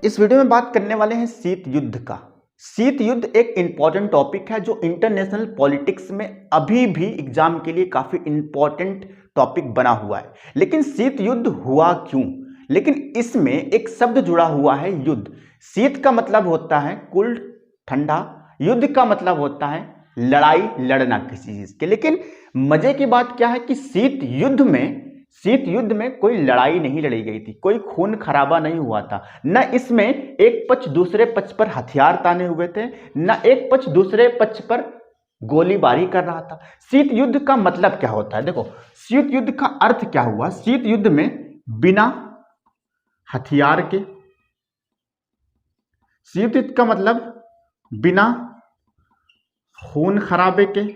इस वीडियो में बात करने वाले हैं शीत युद्ध का। शीत युद्ध एक इंपॉर्टेंट टॉपिक है जो इंटरनेशनल पॉलिटिक्स में अभी भी एग्जाम के लिए काफी इंपॉर्टेंट टॉपिक बना हुआ है। लेकिन शीत युद्ध हुआ क्यों? लेकिन इसमें एक शब्द जुड़ा हुआ है, युद्ध। शीत का मतलब होता है कोल्ड, ठंडा। युद्ध का मतलब होता है लड़ाई, लड़ना किसी चीज के। लेकिन मजे की बात क्या है कि शीत युद्ध में कोई लड़ाई नहीं लड़ी गई थी, कोई खून खराबा नहीं हुआ था। न इसमें एक पक्ष दूसरे पक्ष पर हथियार ताने हुए थे, न एक पक्ष दूसरे पक्ष पर गोलीबारी कर रहा था। शीत युद्ध का मतलब क्या होता है? देखो, शीत युद्ध का अर्थ क्या हुआ? शीत युद्ध में बिना हथियार के, शीत युद्ध का मतलब बिना खून खराबे के,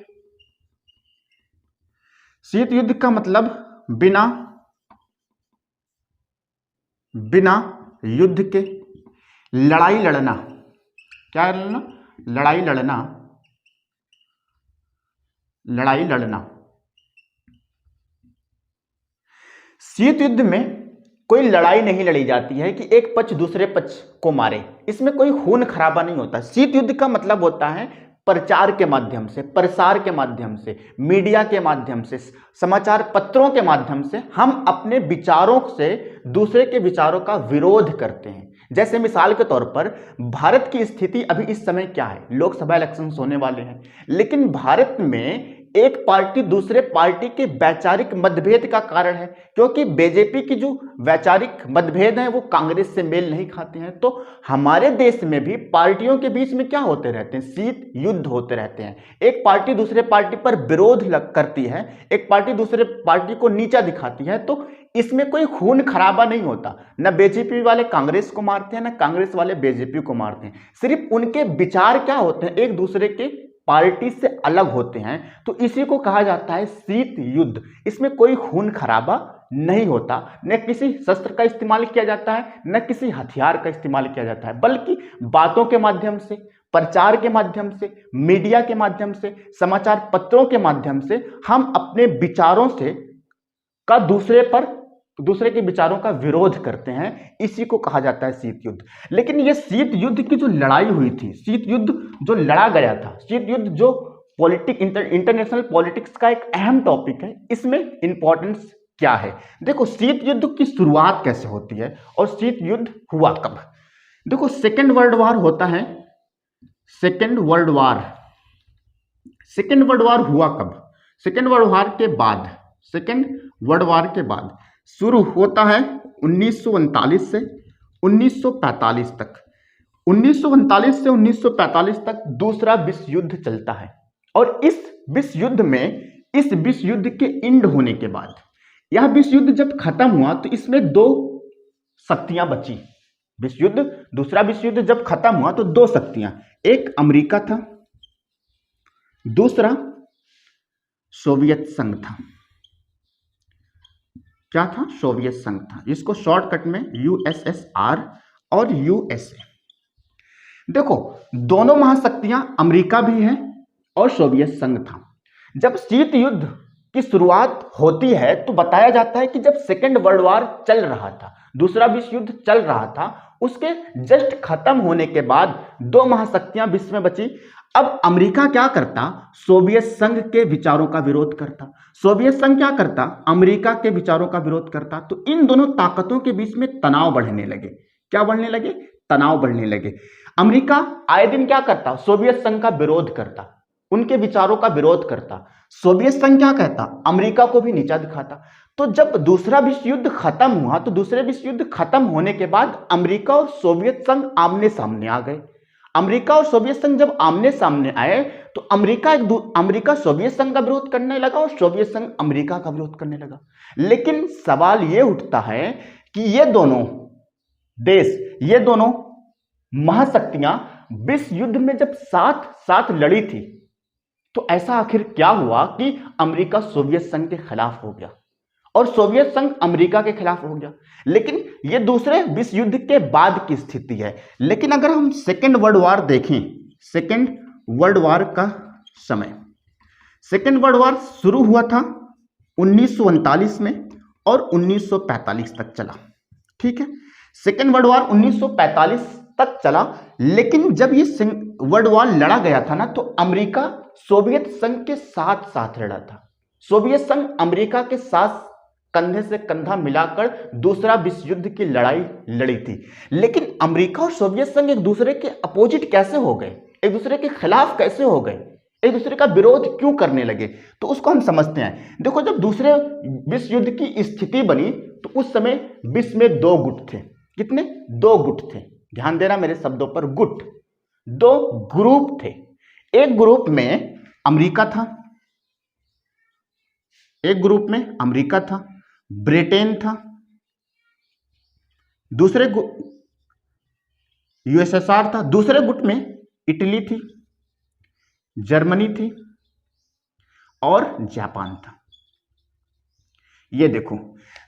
शीत युद्ध का मतलब बिना युद्ध के लड़ाई लड़ना। क्या लड़ना? लड़ाई लड़ना, लड़ाई लड़ना। शीत युद्ध में कोई लड़ाई नहीं लड़ी जाती है कि एक पक्ष दूसरे पक्ष को मारे, इसमें कोई खून खराबा नहीं होता। शीत युद्ध का मतलब होता है प्रचार के माध्यम से, प्रसार के माध्यम से, मीडिया के माध्यम से, समाचार पत्रों के माध्यम से हम अपने विचारों से दूसरे के विचारों का विरोध करते हैं। जैसे मिसाल के तौर पर भारत की स्थिति अभी इस समय क्या है? लोकसभा इलेक्शंस होने वाले हैं, लेकिन भारत में एक पार्टी दूसरे पार्टी के वैचारिक मतभेद का कारण है, क्योंकि बीजेपी की जो वैचारिक मतभेद हैं वो कांग्रेस से मेल नहीं खाते हैं। तो हमारे देश में भी पार्टियों के बीच में क्या होते रहते हैं? शीत युद्ध होते रहते हैं। एक पार्टी दूसरे पार्टी पर विरोध करती है, एक पार्टी दूसरे पार्टी को नीचा दिखाती है। तो इसमें कोई खून खराबा नहीं होता। न बीजेपी वाले कांग्रेस को मारते हैं, न कांग्रेस वाले बीजेपी को मारते हैं। सिर्फ उनके विचार क्या होते हैं? एक दूसरे के पार्टी से अलग होते हैं। तो इसी को कहा जाता है शीत युद्ध। इसमें कोई खून खराबा नहीं होता, न किसी शस्त्र का इस्तेमाल किया जाता है, न किसी हथियार का इस्तेमाल किया जाता है, बल्कि बातों के माध्यम से, प्रचार के माध्यम से, मीडिया के माध्यम से, समाचार पत्रों के माध्यम से हम अपने विचारों से का दूसरे के विचारों का विरोध करते हैं। इसी को कहा जाता है शीत युद्ध। लेकिन यह शीत युद्ध की जो लड़ाई हुई थी, शीत युद्ध जो लड़ा गया था, शीत युद्ध जो इंटरनेशनल पॉलिटिक्स का एक अहम टॉपिक है, इसमें इंपॉर्टेंस क्या है? देखो, शीत युद्ध की शुरुआत कैसे होती है और शीत युद्ध हुआ कब? देखो, सेकेंड वर्ल्ड वॉर होता है। सेकेंड वर्ल्ड वॉर हुआ कब? सेकेंड वर्ल्ड वॉर के बाद शुरू होता है 1939 से 1945 तक। 1939 से 1945 तक दूसरा विश्व युद्ध चलता है। और इस विश्व युद्ध के एंड होने के बाद, यह विश्व युद्ध जब खत्म हुआ तो इसमें दो शक्तियां बची। दूसरा विश्व युद्ध जब खत्म हुआ तो दो शक्तियां, एक अमेरिका था, दूसरा सोवियत संघ था। क्या था? सोवियत संघ था, जिसको शॉर्टकट में यूएसएसआर और यूएसए। देखो, दोनों महाशक्तियां अमेरिका भी है और सोवियत संघ था। जब शीत युद्ध की शुरुआत होती है तो बताया जाता है कि जब सेकेंड वर्ल्ड वॉर चल रहा था, दूसरा विश्व युद्ध चल रहा था, उसके जस्ट खत्म होने के बाद दो महाशक्तियां विश्व में बची। अब अमेरिका क्या करता? सोवियत संघ के विचारों का विरोध करता। सोवियत संघ क्या करता? अमेरिका के विचारों का विरोध करता। तो इन दोनों ताकतों के बीच में तनाव बढ़ने लगे। क्या बढ़ने लगे? तनाव बढ़ने लगे। अमेरिका आए दिन क्या करता? सोवियत संघ का विरोध करता, उनके विचारों का विरोध करता। सोवियत संघ क्या कहता? अमेरिका को भी नीचा दिखाता। तो जब दूसरा विश्व युद्ध खत्म हुआ तो दूसरे विश्व युद्ध खत्म होने के बाद अमेरिका और सोवियत संघ आमने सामने आ गए। अमेरिका और सोवियत संघ जब आमने सामने आए तो अमेरिका सोवियत संघ का विरोध करने लगा और सोवियत संघ अमेरिका का विरोध करने लगा। लेकिन सवाल यह उठता है कि ये दोनों देश, ये दोनों महाशक्तियां विश्व युद्ध में जब साथ साथ लड़ी थी तो ऐसा आखिर क्या हुआ कि अमेरिका सोवियत संघ के खिलाफ हो गया और सोवियत संघ अमेरिका के खिलाफ हो गया? लेकिन यह दूसरे विश्व युद्ध के बाद की स्थिति है। लेकिन अगर हम सेकेंड वर्ल्ड वॉर देखें, सेकेंड वर्ल्ड वॉर का समय, सेकेंड वर्ल्ड वॉर शुरू हुआ था 1939 में और 1945 तक चला। ठीक है, सेकेंड वर्ल्ड वॉर 1945 तक चला, लेकिन जब ये वर्ल्ड वॉर लड़ा गया था ना, तो अमेरिका सोवियत संघ के साथ साथ लड़ा था। सोवियत संघ अमेरिका के साथ कंधे से कंधा मिलाकर दूसरा विश्व युद्ध की लड़ाई लड़ी थी। लेकिन अमेरिका और सोवियत संघ एक दूसरे के अपोजिट कैसे हो गए, एक दूसरे के खिलाफ कैसे हो गए, एक दूसरे का विरोध क्यों करने लगे, तो उसको हम समझते हैं। देखो, जब दूसरे विश्व युद्ध की स्थिति बनी तो उस समय विश्व में दो गुट थे। कितने? दो गुट थे। ध्यान देना मेरे शब्दों पर, गुट, दो ग्रुप थे। एक ग्रुप में अमेरिका था, एक ग्रुप में अमेरिका था, ब्रिटेन था, दूसरे यूएसएसआर था, दूसरे गुट में इटली थी, जर्मनी थी और जापान था। ये देखो,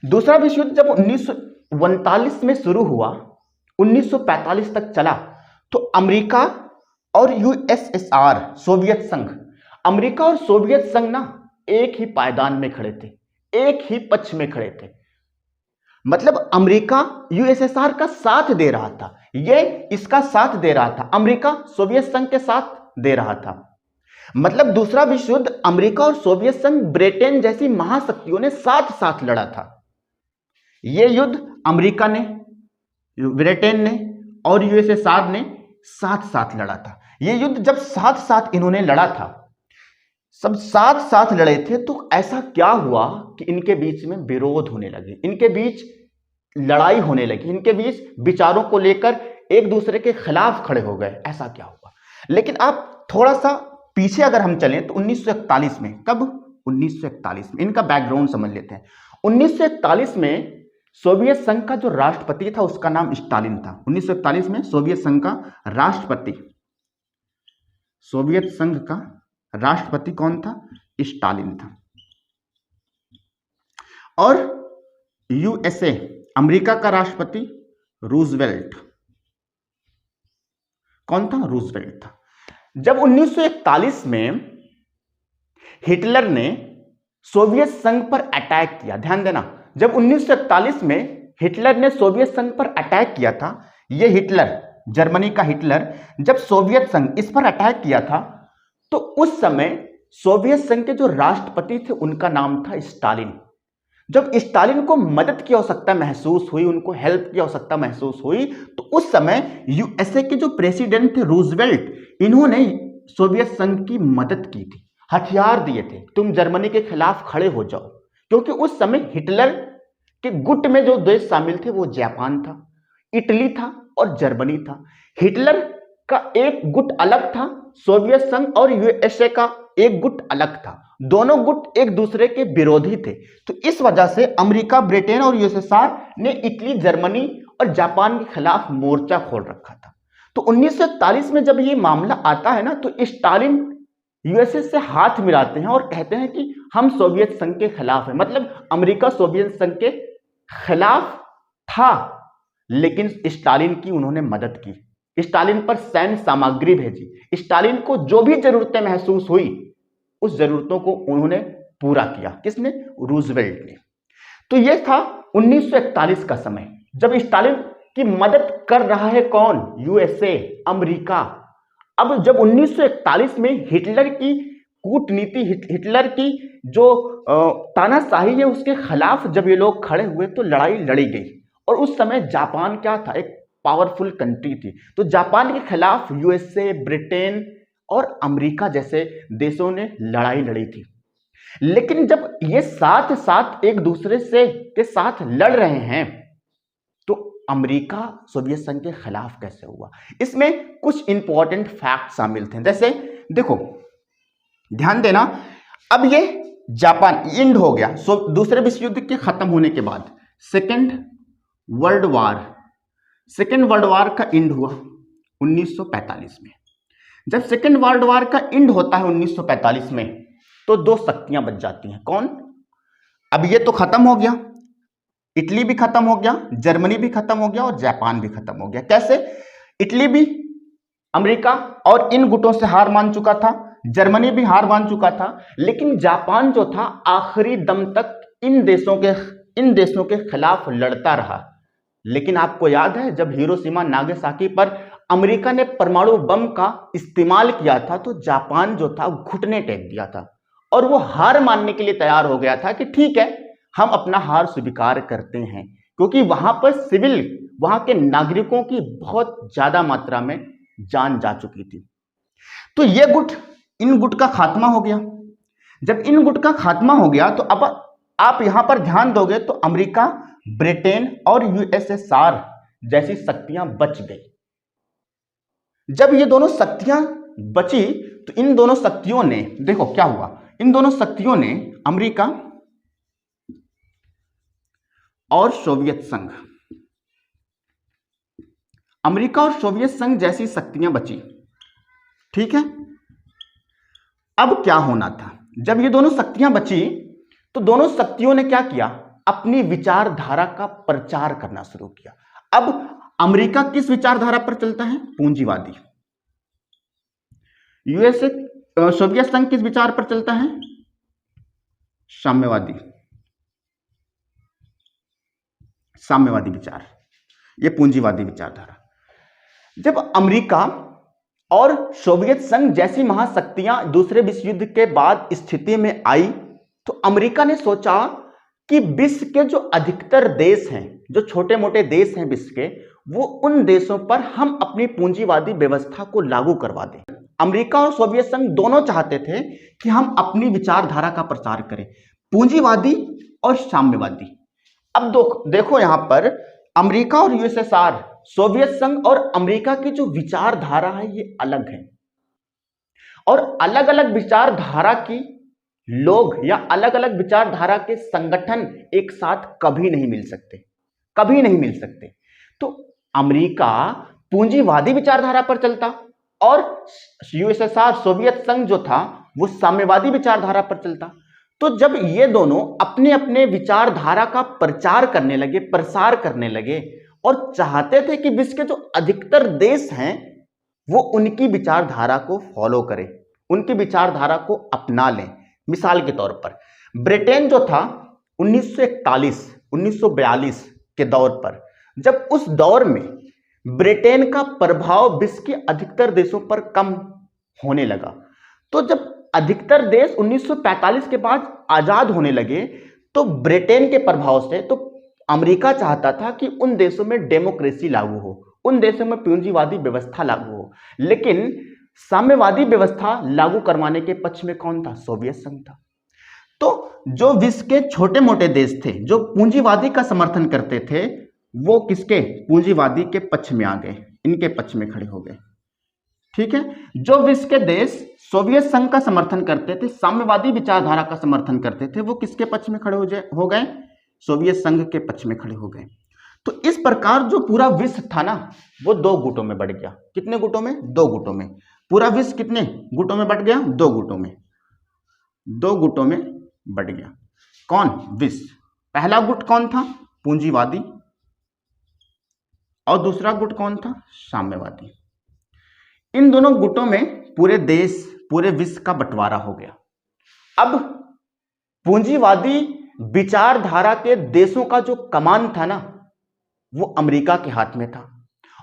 दूसरा विश्व युद्ध जब 1939 में शुरू हुआ, 1945 तक चला, तो अमेरिका और यूएसएसआर, सोवियत संघ, अमेरिका और सोवियत संघ ना एक ही पायदान में खड़े थे, एक ही पक्ष में खड़े थे। मतलब अमेरिका यूएसएसआर का साथ दे रहा था, ये इसका साथ दे रहा था, अमेरिका सोवियत संघ के साथ दे रहा था। मतलब दूसरा विश्व युद्ध अमेरिका और सोवियत संघ, ब्रिटेन जैसी महाशक्तियों ने साथ साथ लड़ा था। यह युद्ध अमेरिका ने, ब्रिटेन ने और यूएसएसआर ने साथ साथ लड़ा था। यह युद्ध जब साथ साथ इन्होंने लड़ा था, सब साथ साथ लड़े थे, तो ऐसा क्या हुआ कि इनके बीच में विरोध होने लगे, इनके बीच लड़ाई होने लगी, इनके बीच विचारों को लेकर एक दूसरे के खिलाफ खड़े हो गए। ऐसा क्या हुआ? लेकिन आप थोड़ा सा पीछे अगर हम चलें तो 1941 में, कब? 1941 में, इनका बैकग्राउंड समझ लेते हैं। 1941 में सोवियत संघ का जो राष्ट्रपति था उसका नाम स्टालिन था। 1941 में सोवियत संघ का राष्ट्रपति, सोवियत संघ का राष्ट्रपति कौन था? स्टालिन था। और यूएसए, अमेरिका का राष्ट्रपति रूजवेल्ट, कौन था? रूजवेल्ट था। जब 1941 में हिटलर ने सोवियत संघ पर अटैक किया, ध्यान देना, जब 1941 में हिटलर ने सोवियत संघ पर अटैक किया था, यह हिटलर, जर्मनी का हिटलर, जब सोवियत संघ इस पर अटैक किया था, तो उस समय सोवियत संघ के जो राष्ट्रपति थे उनका नाम था स्टालिन। जब स्टालिन को मदद की आवश्यकता महसूस हुई, उनको हेल्प की आवश्यकता महसूस हुई, तो उस समय यूएसए के जो प्रेसिडेंट थे रूजवेल्ट, इन्होंने सोवियत संघ की मदद की थी, हथियार दिए थे, तुम जर्मनी के खिलाफ खड़े हो जाओ। क्योंकि उस समय हिटलर के गुट में जो देश शामिल थे वो जापान था, इटली था और जर्मनी था। हिटलर का एक गुट अलग था, सोवियत संघ और यूएसए का एक गुट अलग था, दोनों गुट एक दूसरे के विरोधी थे। तो इस वजह से अमेरिका, ब्रिटेन और यूएसएसआर ने इटली, जर्मनी और जापान के खिलाफ मोर्चा खोल रखा था। तो 1941 में जब ये मामला आता है ना, तो स्टालिन यूएसए से हाथ मिलाते हैं और कहते हैं कि हम सोवियत संघ के खिलाफ हैं। मतलब अमेरिका सोवियत संघ के खिलाफ था, लेकिन स्टालिन की उन्होंने मदद की, स्टालिन पर सैन्य सामग्री भेजी, स्टालिन को जो भी जरूरतें महसूस हुई उस जरूरतों को उन्होंने पूरा किया। किसने? रूजवेल्ट ने। तो यह था 1941 का समय, जब स्टालिन की मदद कर रहा है कौन? USA, America. अब जब 1941 में हिटलर की कूटनीति, हिटलर की जो तानाशाही है उसके खिलाफ जब ये लोग खड़े हुए तो लड़ाई लड़ी गई। और उस समय जापान क्या था? एक पावरफुल कंट्री थी। तो जापान के खिलाफ यूएसए, ब्रिटेन और अमेरिका जैसे देशों ने लड़ाई लड़ी थी। लेकिन जब ये साथ साथ एक दूसरे से के साथ लड़ रहे हैं, तो अमेरिका सोवियत संघ के खिलाफ कैसे हुआ? इसमें कुछ इंपॉर्टेंट फैक्ट शामिल थे। जैसे देखो, ध्यान देना, अब ये जापान एंड हो गया दूसरे विश्व युद्ध के खत्म होने के बाद, सेकेंड वर्ल्ड वॉर का एंड हुआ 1945 में। जब सेकेंड वर्ल्ड वॉर का एंड होता है 1945 में, तो दो शक्तियां बच जाती हैं। कौन? अब ये तो खत्म हो गया, इटली भी खत्म हो गया, जर्मनी भी खत्म हो गया और जापान भी खत्म हो गया। कैसे? इटली भी अमेरिका और इन गुटों से हार मान चुका था, जर्मनी भी हार मान चुका था, लेकिन जापान जो था आखिरी दम तक इन देशों के खिलाफ लड़ता रहा। लेकिन आपको याद है जब हिरोशिमा नागासाकी पर अमेरिका ने परमाणु बम का इस्तेमाल किया था तो जापान जो था घुटने टेक दिया था और वो हार मानने के लिए तैयार हो गया था कि ठीक है, हम अपना हार स्वीकार करते हैं, क्योंकि वहां पर वहां के नागरिकों की बहुत ज्यादा मात्रा में जान जा चुकी थी। तो ये गुट, इन गुट का खात्मा हो गया। जब इन गुट का खात्मा हो गया तो अब आप यहां पर ध्यान दोगे तो अमेरिका, ब्रिटेन और यूएसएसआर जैसी शक्तियां बच गई। जब ये दोनों शक्तियां बची तो इन दोनों शक्तियों ने, देखो क्या हुआ, इन दोनों शक्तियों ने अमेरिका और सोवियत संघ, अमेरिका और सोवियत संघ जैसी शक्तियां बची, ठीक है। अब क्या होना था, जब ये दोनों शक्तियां बची तो दोनों शक्तियों ने क्या किया, अपनी विचारधारा का प्रचार करना शुरू किया। अब अमेरिका किस विचारधारा पर चलता है, पूंजीवादी। यूएसए, सोवियत संघ किस विचार पर चलता है, साम्यवादी, साम्यवादी विचार, ये पूंजीवादी विचारधारा। जब अमेरिका और सोवियत संघ जैसी महाशक्तियां दूसरे विश्व युद्ध के बाद स्थिति में आई तो अमेरिका ने सोचा कि विश्व के जो अधिकतर देश हैं, जो छोटे मोटे देश हैं विश्व के, वो उन देशों पर हम अपनी पूंजीवादी व्यवस्था को लागू करवा दें। अमेरिका और सोवियत संघ दोनों चाहते थे कि हम अपनी विचारधारा का प्रचार करें, पूंजीवादी और साम्यवादी। अब देखो यहां पर अमेरिका और यूएसएसआर, सोवियत संघ और अमेरिका की जो विचारधारा है ये अलग है, और अलग अलग विचारधारा की लोग या अलग अलग विचारधारा के संगठन एक साथ कभी नहीं मिल सकते, कभी नहीं मिल सकते। तो अमेरिका पूंजीवादी विचारधारा पर चलता और यूएसएसआर, सोवियत संघ जो था वो साम्यवादी विचारधारा पर चलता। तो जब ये दोनों अपने अपने विचारधारा का प्रचार करने लगे, प्रसार करने लगे और चाहते थे कि विश्व के जो अधिकतर देश हैं वो उनकी विचारधारा को फॉलो करें, उनकी विचारधारा को अपना लें। मिसाल के तौर पर ब्रिटेन जो था 1941, 1942 के दौर पर, जब उस दौर में ब्रिटेन का प्रभाव विश्व के अधिकतर देशों पर कम होने लगा, तो जब अधिकतर देश 1945 के बाद आजाद होने लगे तो ब्रिटेन के प्रभाव से तो अमेरिका चाहता था कि उन देशों में डेमोक्रेसी लागू हो, उन देशों में पूंजीवादी व्यवस्था लागू हो, लेकिन साम्यवादी व्यवस्था लागू करवाने के पक्ष में कौन था, सोवियत संघ था। तो जो विश्व के छोटे मोटे देश थे जो पूंजीवादी का समर्थन करते थे वो किसके, पूंजीवादी के पक्ष में आ गए, इनके पक्ष में खड़े हो गए, ठीक है। जो विश्व के देश सोवियत संघ का समर्थन करते थे, साम्यवादी विचारधारा का समर्थन करते थे, वो किसके पक्ष में खड़े हो गए, सोवियत संघ के पक्ष में खड़े हो गए। तो इस प्रकार जो पूरा विश्व था ना वो दो गुटों में बढ़ गया। कितने गुटों में, दो गुटों में। पूरा विश्व कितने गुटों में बढ़ गया, दो गुटों में, दो गुटों में बढ़ गया। कौन, विश्व। पहला गुट कौन था, पूंजीवादी, और दूसरा गुट कौन था, साम्यवादी। इन दोनों गुटों में पूरे देश, पूरे विश्व का बंटवारा हो गया। अब पूंजीवादी विचारधारा के देशों का जो कमान था ना वो अमेरिका के हाथ में था,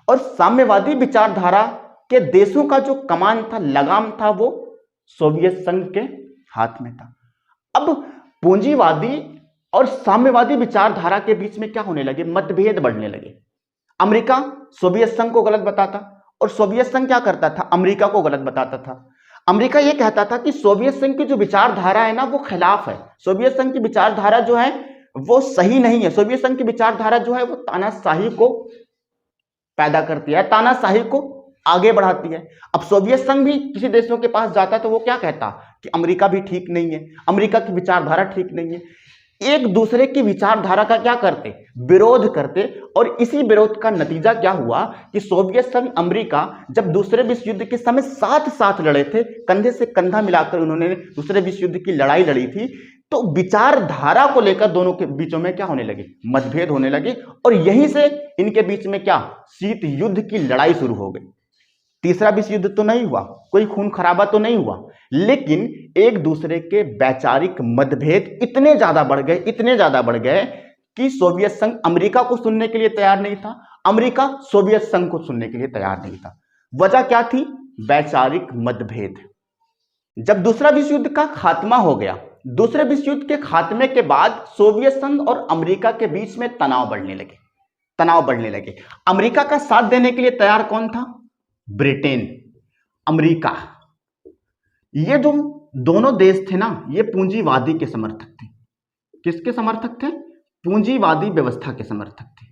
और साम्यवादी विचारधारा के देशों का जो कमान था, लगाम था, वो सोवियत संघ के हाथ में था। अब पूंजीवादी और साम्यवादी विचारधारा के बीच में क्या होने लगे, मतभेद बढ़ने लगे। अमेरिका सोवियत संघ को गलत बताता और सोवियत संघ क्या करता था, अमेरिका को गलत बताता था। अमेरिका ये कहता था कि सोवियत संघ की जो विचारधारा है ना वो खिलाफ है, सोवियत संघ की विचारधारा जो है वो सही नहीं है, सोवियत संघ की विचारधारा जो है वो तानाशाही को पैदा करती है, तानाशाही को आगे बढ़ाती है। अब सोवियत संघ भी किसी देशों के पास जाता तो वो क्या कहता कि अमेरिका भी ठीक नहीं है, अमेरिका की विचारधारा ठीक नहीं है। एक दूसरे की विचारधारा का क्या करते, विरोध करते, और इसी विरोध का नतीजा क्या हुआ कि सोवियत संघ, अमेरिका जब दूसरे विश्व युद्ध के समय साथ साथ लड़े थे, कंधे से कंधा मिलाकर उन्होंने दूसरे विश्व युद्ध की लड़ाई लड़ी थी, तो विचारधारा को लेकर दोनों के बीचों में क्या होने लगे, मतभेद होने लगे, और यहीं से इनके बीच में क्या, शीत युद्ध की लड़ाई शुरू हो गई। तीसरा विश्व युद्ध तो नहीं हुआ, कोई खून खराबा तो नहीं हुआ, लेकिन एक दूसरे के वैचारिक मतभेद इतने ज्यादा बढ़ गए, इतने ज्यादा बढ़ गए कि सोवियत संघ अमेरिका को सुनने के लिए तैयार नहीं था, अमेरिका सोवियत संघ को सुनने के लिए तैयार नहीं था। वजह क्या थी? वैचारिक मतभेद। जब दूसरा विश्व युद्ध का खात्मा हो गया, दूसरे विश्व युद्ध के खात्मे के बाद सोवियत संघ और अमेरिका के बीच में तनाव बढ़ने लगे। अमेरिका का साथ देने के लिए तैयार कौन था? Britain, America. ये जो दोनों देश थे ना, ये पूंजीवादी के समर्थक थे। किसके समर्थक थे? पूंजीवादी व्यवस्था के समर्थक थे।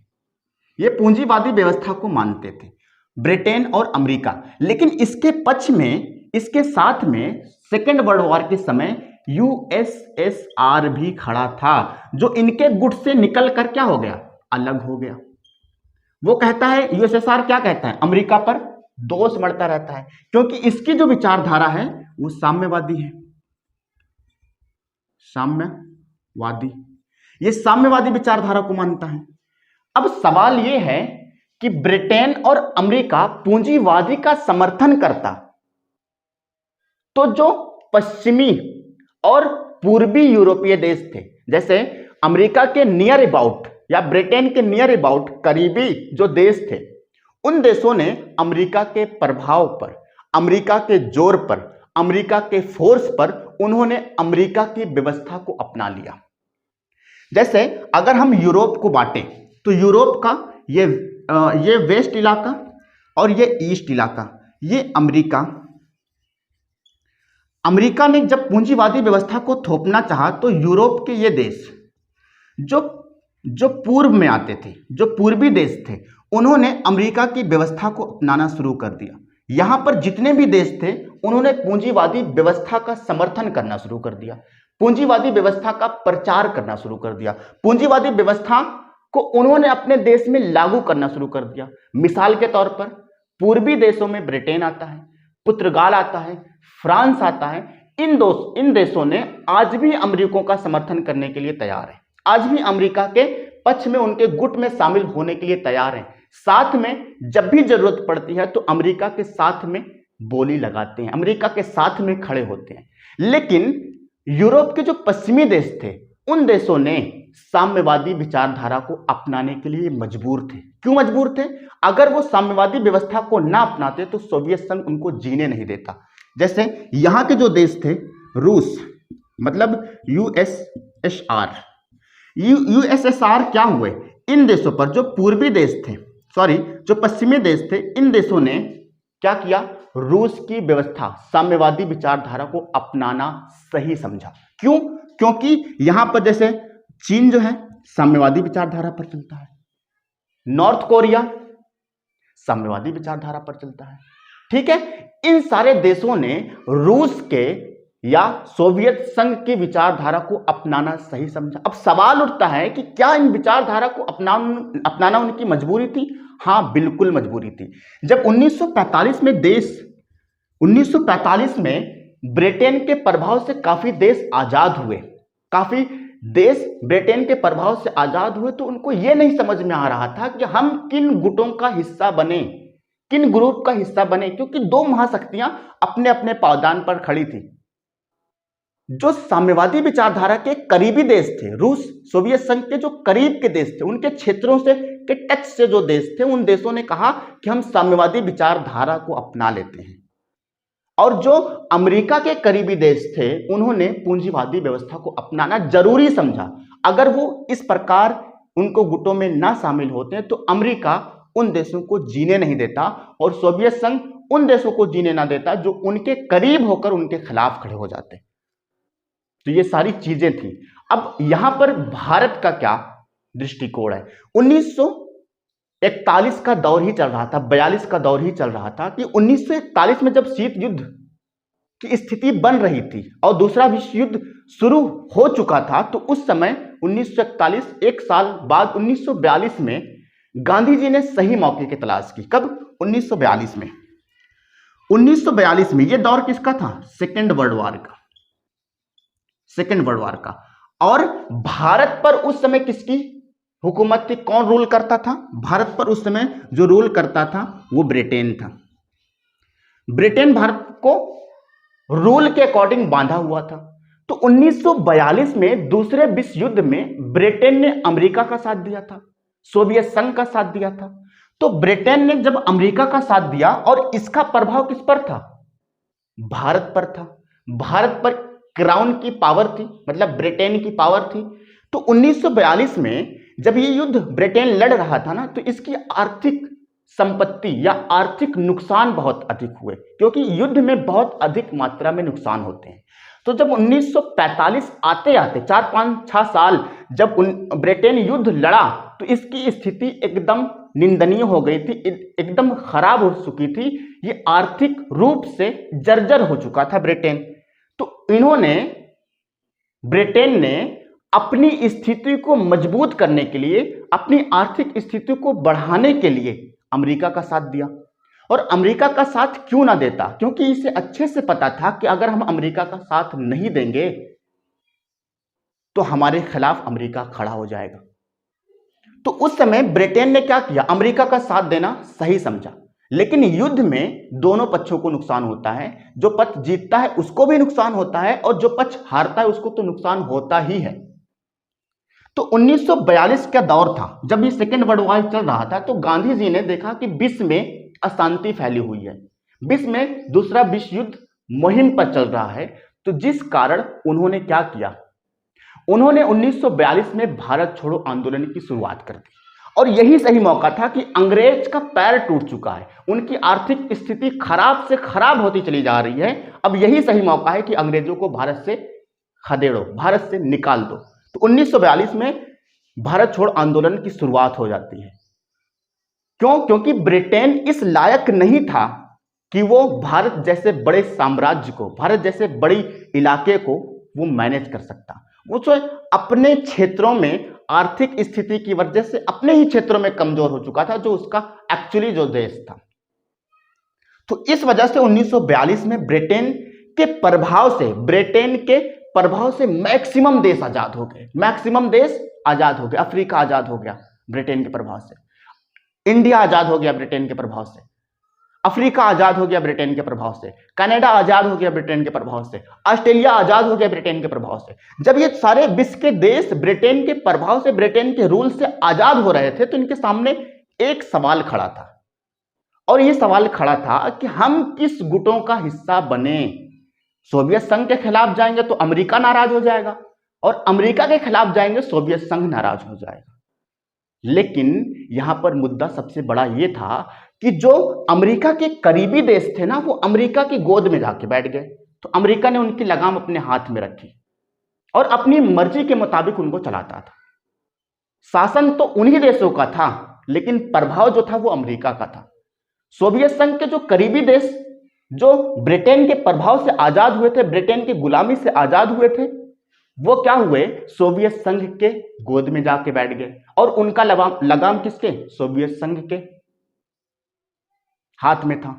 ये पूंजीवादी व्यवस्था को मानते थे, ब्रिटेन और अमेरिका। लेकिन इसके पक्ष में, इसके साथ में सेकेंड वर्ल्ड वॉर के समय यूएसएसआर भी खड़ा था, जो इनके गुट से निकल कर क्या हो गया? अलग हो गया। वो कहता है, यूएसएसआर क्या कहता है? अमेरिका पर दोष मढ़ता रहता है, क्योंकि इसकी जो विचारधारा है वो साम्यवादी है। साम्यवादी, ये साम्यवादी विचारधारा को मानता है। अब सवाल ये है कि ब्रिटेन और अमेरिका पूंजीवादी का समर्थन करता, तो जो पश्चिमी और पूर्वी यूरोपीय देश थे, जैसे अमेरिका के नियर अबाउट या ब्रिटेन के नियर अबाउट करीबी जो देश थे, उन देशों ने अमेरिका के प्रभाव पर, अमेरिका के जोर पर, अमेरिका के फोर्स पर उन्होंने अमेरिका की व्यवस्था को अपना लिया। जैसे अगर हम यूरोप को बांटें तो यूरोप का ये वेस्ट इलाका और ये ईस्ट इलाका, ये अमेरिका ने जब पूंजीवादी व्यवस्था को थोपना चाहा तो यूरोप के ये देश जो पूर्व में आते थे, जो पूर्वी देश थे, उन्होंने अमेरिका की व्यवस्था को अपनाना शुरू कर दिया। यहां पर जितने भी देश थे उन्होंने पूंजीवादी व्यवस्था का समर्थन करना शुरू कर दिया, पूंजीवादी व्यवस्था का प्रचार करना शुरू कर दिया, पूंजीवादी व्यवस्था को उन्होंने अपने देश में लागू करना शुरू कर दिया। मिसाल के तौर पर पूर्वी देशों में ब्रिटेन आता है, पुर्तगाल आता है, फ्रांस आता है। इन देशों ने आज भी अमेरिका का समर्थन करने के लिए तैयार है, आज भी अमेरिका के पक्ष में, उनके गुट में शामिल होने के लिए तैयार हैं। साथ में जब भी जरूरत पड़ती है तो अमेरिका के साथ में बोली लगाते हैं, अमेरिका के साथ में खड़े होते हैं। लेकिन यूरोप के जो पश्चिमी देश थे, उन देशों ने साम्यवादी विचारधारा को अपनाने के लिए मजबूर थे। क्यों मजबूर थे? अगर वो साम्यवादी व्यवस्था को ना अपनाते तो सोवियत संघ उनको जीने नहीं देता। जैसे यहां के जो देश थे, रूस मतलब यूएसएसआर, यूएसएसआर क्या हुए? इन देशों पर जो पूर्वी देश थे, जो पश्चिमी देश थे, इन देशों ने क्या किया? रूस की व्यवस्था, साम्यवादी विचारधारा को अपनाना सही समझा। क्यों? क्योंकि यहां पर जैसे चीन जो है साम्यवादी विचारधारा पर चलता है, नॉर्थ कोरिया साम्यवादी विचारधारा पर चलता है। ठीक है, इन सारे देशों ने रूस के या सोवियत संघ की विचारधारा को अपनाना सही समझा। अब सवाल उठता है कि क्या इन विचारधारा को अपनाना उनकी मजबूरी थी? हाँ, बिल्कुल मजबूरी थी। जब 1945 में ब्रिटेन के प्रभाव से काफी देश आजाद हुए, काफी देश ब्रिटेन के प्रभाव से आजाद हुए, तो उनको यह नहीं समझ में आ रहा था कि हम किन गुटों का हिस्सा बने, किन ग्रुप का हिस्सा बने, क्योंकि दो महाशक्तियां अपने अपने पावदान पर खड़ी थी। जो साम्यवादी विचारधारा के करीबी देश थे, रूस, सोवियत संघ के जो करीब के देश थे, उनके क्षेत्रों से के टच से जो देश थे, उन देशों ने कहा कि हम साम्यवादी विचारधारा को अपना लेते हैं। और जो अमेरिका के करीबी देश थे, उन्होंने पूंजीवादी व्यवस्था को अपनाना जरूरी समझा। अगर वो इस प्रकार उनको गुटों में ना शामिल होते हैं तो अमेरिका उन देशों को जीने नहीं देता और सोवियत संघ उन देशों को जीने ना देता जो उनके करीब होकर उनके खिलाफ खड़े हो जाते। तो ये सारी चीजें थी। अब यहां पर भारत का क्या दृष्टिकोण है? 1941 का दौर ही चल रहा था, 42 का दौर ही चल रहा था कि 1941 में जब शीत युद्ध की स्थिति बन रही थी और दूसरा विश्व युद्ध शुरू हो चुका था, तो उस समय 1941, एक साल बाद 1942 में गांधी जी ने सही मौके की तलाश की। कब? 1942 में। 1942 में यह दौर किसका था? सेकेंड वर्ल्ड वॉर का। और भारत पर उस समय किसकी हुकूमत थी? कौन रूल करता था? भारत पर उस समय जो रूल करता था वो ब्रिटेन था। ब्रिटेन भारत को रूल के अकॉर्डिंग बांधा हुआ था। तो 1942 में दूसरे विश्व युद्ध में ब्रिटेन ने अमेरिका का साथ दिया था, सोवियत संघ का साथ दिया था। तो ब्रिटेन ने जब अमेरिका का साथ दिया और इसका प्रभाव किस पर था? भारत पर था। भारत पर क्राउन की पावर थी, मतलब ब्रिटेन की पावर थी। तो 1942 में जब ये युद्ध ब्रिटेन लड़ रहा था ना, तो इसकी आर्थिक संपत्ति या आर्थिक नुकसान बहुत अधिक हुए, क्योंकि युद्ध में बहुत अधिक मात्रा में नुकसान होते हैं। तो जब 1945 आते आते 4-5-6 साल जब ब्रिटेन युद्ध लड़ा, तो इसकी स्थिति एकदम निंदनीय हो गई थी, एकदम खराब हो चुकी थी। ये आर्थिक रूप से जर्जर हो चुका था ब्रिटेन। तो ब्रिटेन ने अपनी स्थिति को मजबूत करने के लिए, अपनी आर्थिक स्थिति को बढ़ाने के लिए अमेरिका का साथ दिया। और अमेरिका का साथ क्यों ना देता? क्योंकि इसे अच्छे से पता था कि अगर हम अमेरिका का साथ नहीं देंगे तो हमारे खिलाफ अमेरिका खड़ा हो जाएगा। तो उस समय ब्रिटेन ने क्या किया? अमेरिका का साथ देना सही समझा। लेकिन युद्ध में दोनों पक्षों को नुकसान होता है। जो पक्ष जीतता है उसको भी नुकसान होता है, और जो पक्ष हारता है उसको तो नुकसान होता ही है। तो 1942 का दौर था, जब ये सेकेंड वर्ल्ड वॉर चल रहा था, तो गांधी जी ने देखा कि विश्व में अशांति फैली हुई है, विश्व में दूसरा विश्व युद्ध मुहिम पर चल रहा है। तो जिस कारण उन्होंने क्या किया? उन्होंने 1942 में भारत छोड़ो आंदोलन की शुरुआत कर दी। और यही सही मौका था कि अंग्रेज का पैर टूट चुका है, उनकी आर्थिक स्थिति खराब से खराब होती चली जा रही है। अब यही सही मौका है कि अंग्रेजों को भारत से खदेड़ो, भारत से निकाल दो। तो 1942 में भारत छोड़ आंदोलन की शुरुआत हो जाती है। क्यों? क्योंकि ब्रिटेन इस लायक नहीं था कि वो भारत जैसे बड़े साम्राज्य को, भारत जैसे बड़ी इलाके को वो मैनेज कर सकता। वो तो अपने क्षेत्रों में आर्थिक स्थिति की वजह से अपने ही क्षेत्रों में कमजोर हो चुका था, जो उसका एक्चुअली जो देश था। तो इस वजह से 1942 में ब्रिटेन के प्रभाव से मैक्सिमम देश आजाद हो गए, मैक्सिमम देश आजाद हो गए। अफ्रीका आजाद हो गया ब्रिटेन के प्रभाव से, इंडिया आजाद हो गया ब्रिटेन के प्रभाव से, अफ्रीका आजाद हो गया ब्रिटेन के प्रभाव से, कनाडा आजाद हो गया ब्रिटेन के प्रभाव से, ऑस्ट्रेलिया आजाद हो गया ब्रिटेन के प्रभाव से। जब ये सारे विश्व के देश ब्रिटेन के प्रभाव से, ब्रिटेन के रूल से आजाद हो रहे थे, तो इनके सामने एक सवाल खड़ा था। और ये सवाल खड़ा था कि हम किस गुटों का हिस्सा बने। सोवियत संघ के खिलाफ जाएंगे तो अमेरिका नाराज हो जाएगा, और अमेरिका के खिलाफ जाएंगे सोवियत संघ नाराज हो जाएगा। लेकिन यहां पर मुद्दा सबसे बड़ा यह था कि जो अमेरिका के करीबी देश थे ना, वो अमेरिका की गोद में जाके बैठ गए। तो अमेरिका ने उनकी लगाम अपने हाथ में रखी और अपनी मर्जी के मुताबिक उनको चलाता था। शासन तो उन्हीं देशों का था, लेकिन प्रभाव जो था वो अमेरिका का था। सोवियत संघ के जो करीबी देश, जो ब्रिटेन के प्रभाव से आजाद हुए थे, ब्रिटेन की गुलामी से आजाद हुए थे, वो क्या हुए? सोवियत संघ के गोद में जाके बैठ गए। और उनका लगाम किसके? सोवियत संघ के हाथ में था।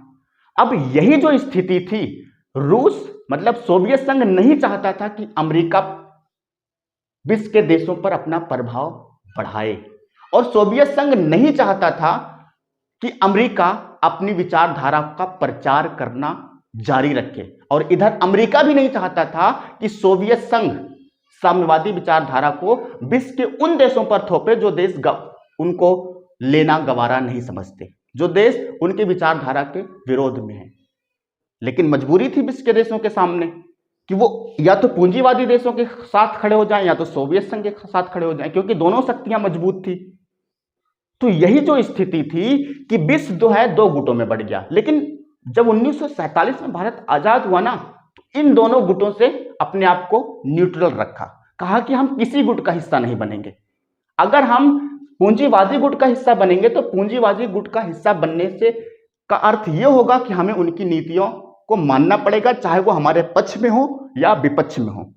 अब यही जो स्थिति थी, रूस मतलब सोवियत संघ नहीं चाहता था कि अमेरिका विश्व के देशों पर अपना प्रभाव बढ़ाए, और सोवियत संघ नहीं चाहता था कि अमेरिका अपनी विचारधारा का प्रचार करना जारी रखे। और इधर अमेरिका भी नहीं चाहता था कि सोवियत संघ साम्यवादी विचारधारा को विश्व के उन देशों पर थोपे जो देश उनको लेना गवारा नहीं समझते, जो देश उनके विचारधारा के विरोध में है। लेकिन मजबूरी थी विश्व के देशों के सामने कि वो या तो पूंजीवादी देशों के साथ खड़े हो जाएं या तो सोवियत संघ के साथ खड़े हो जाएं, क्योंकि दोनों शक्तियां मजबूत थी। तो यही जो स्थिति थी कि विश्व जो है दो गुटों में बढ़ गया। लेकिन जब 1947 में भारत आजाद हुआ ना, तो इन दोनों गुटों से अपने आप को न्यूट्रल रखा, कहा कि हम किसी गुट का हिस्सा नहीं बनेंगे। अगर हम पूंजीवादी गुट का हिस्सा बनेंगे तो पूंजीवादी गुट का हिस्सा बनने से का अर्थ यह होगा कि हमें उनकी नीतियों को मानना पड़ेगा, चाहे वो हमारे पक्ष में हो या विपक्ष में हो।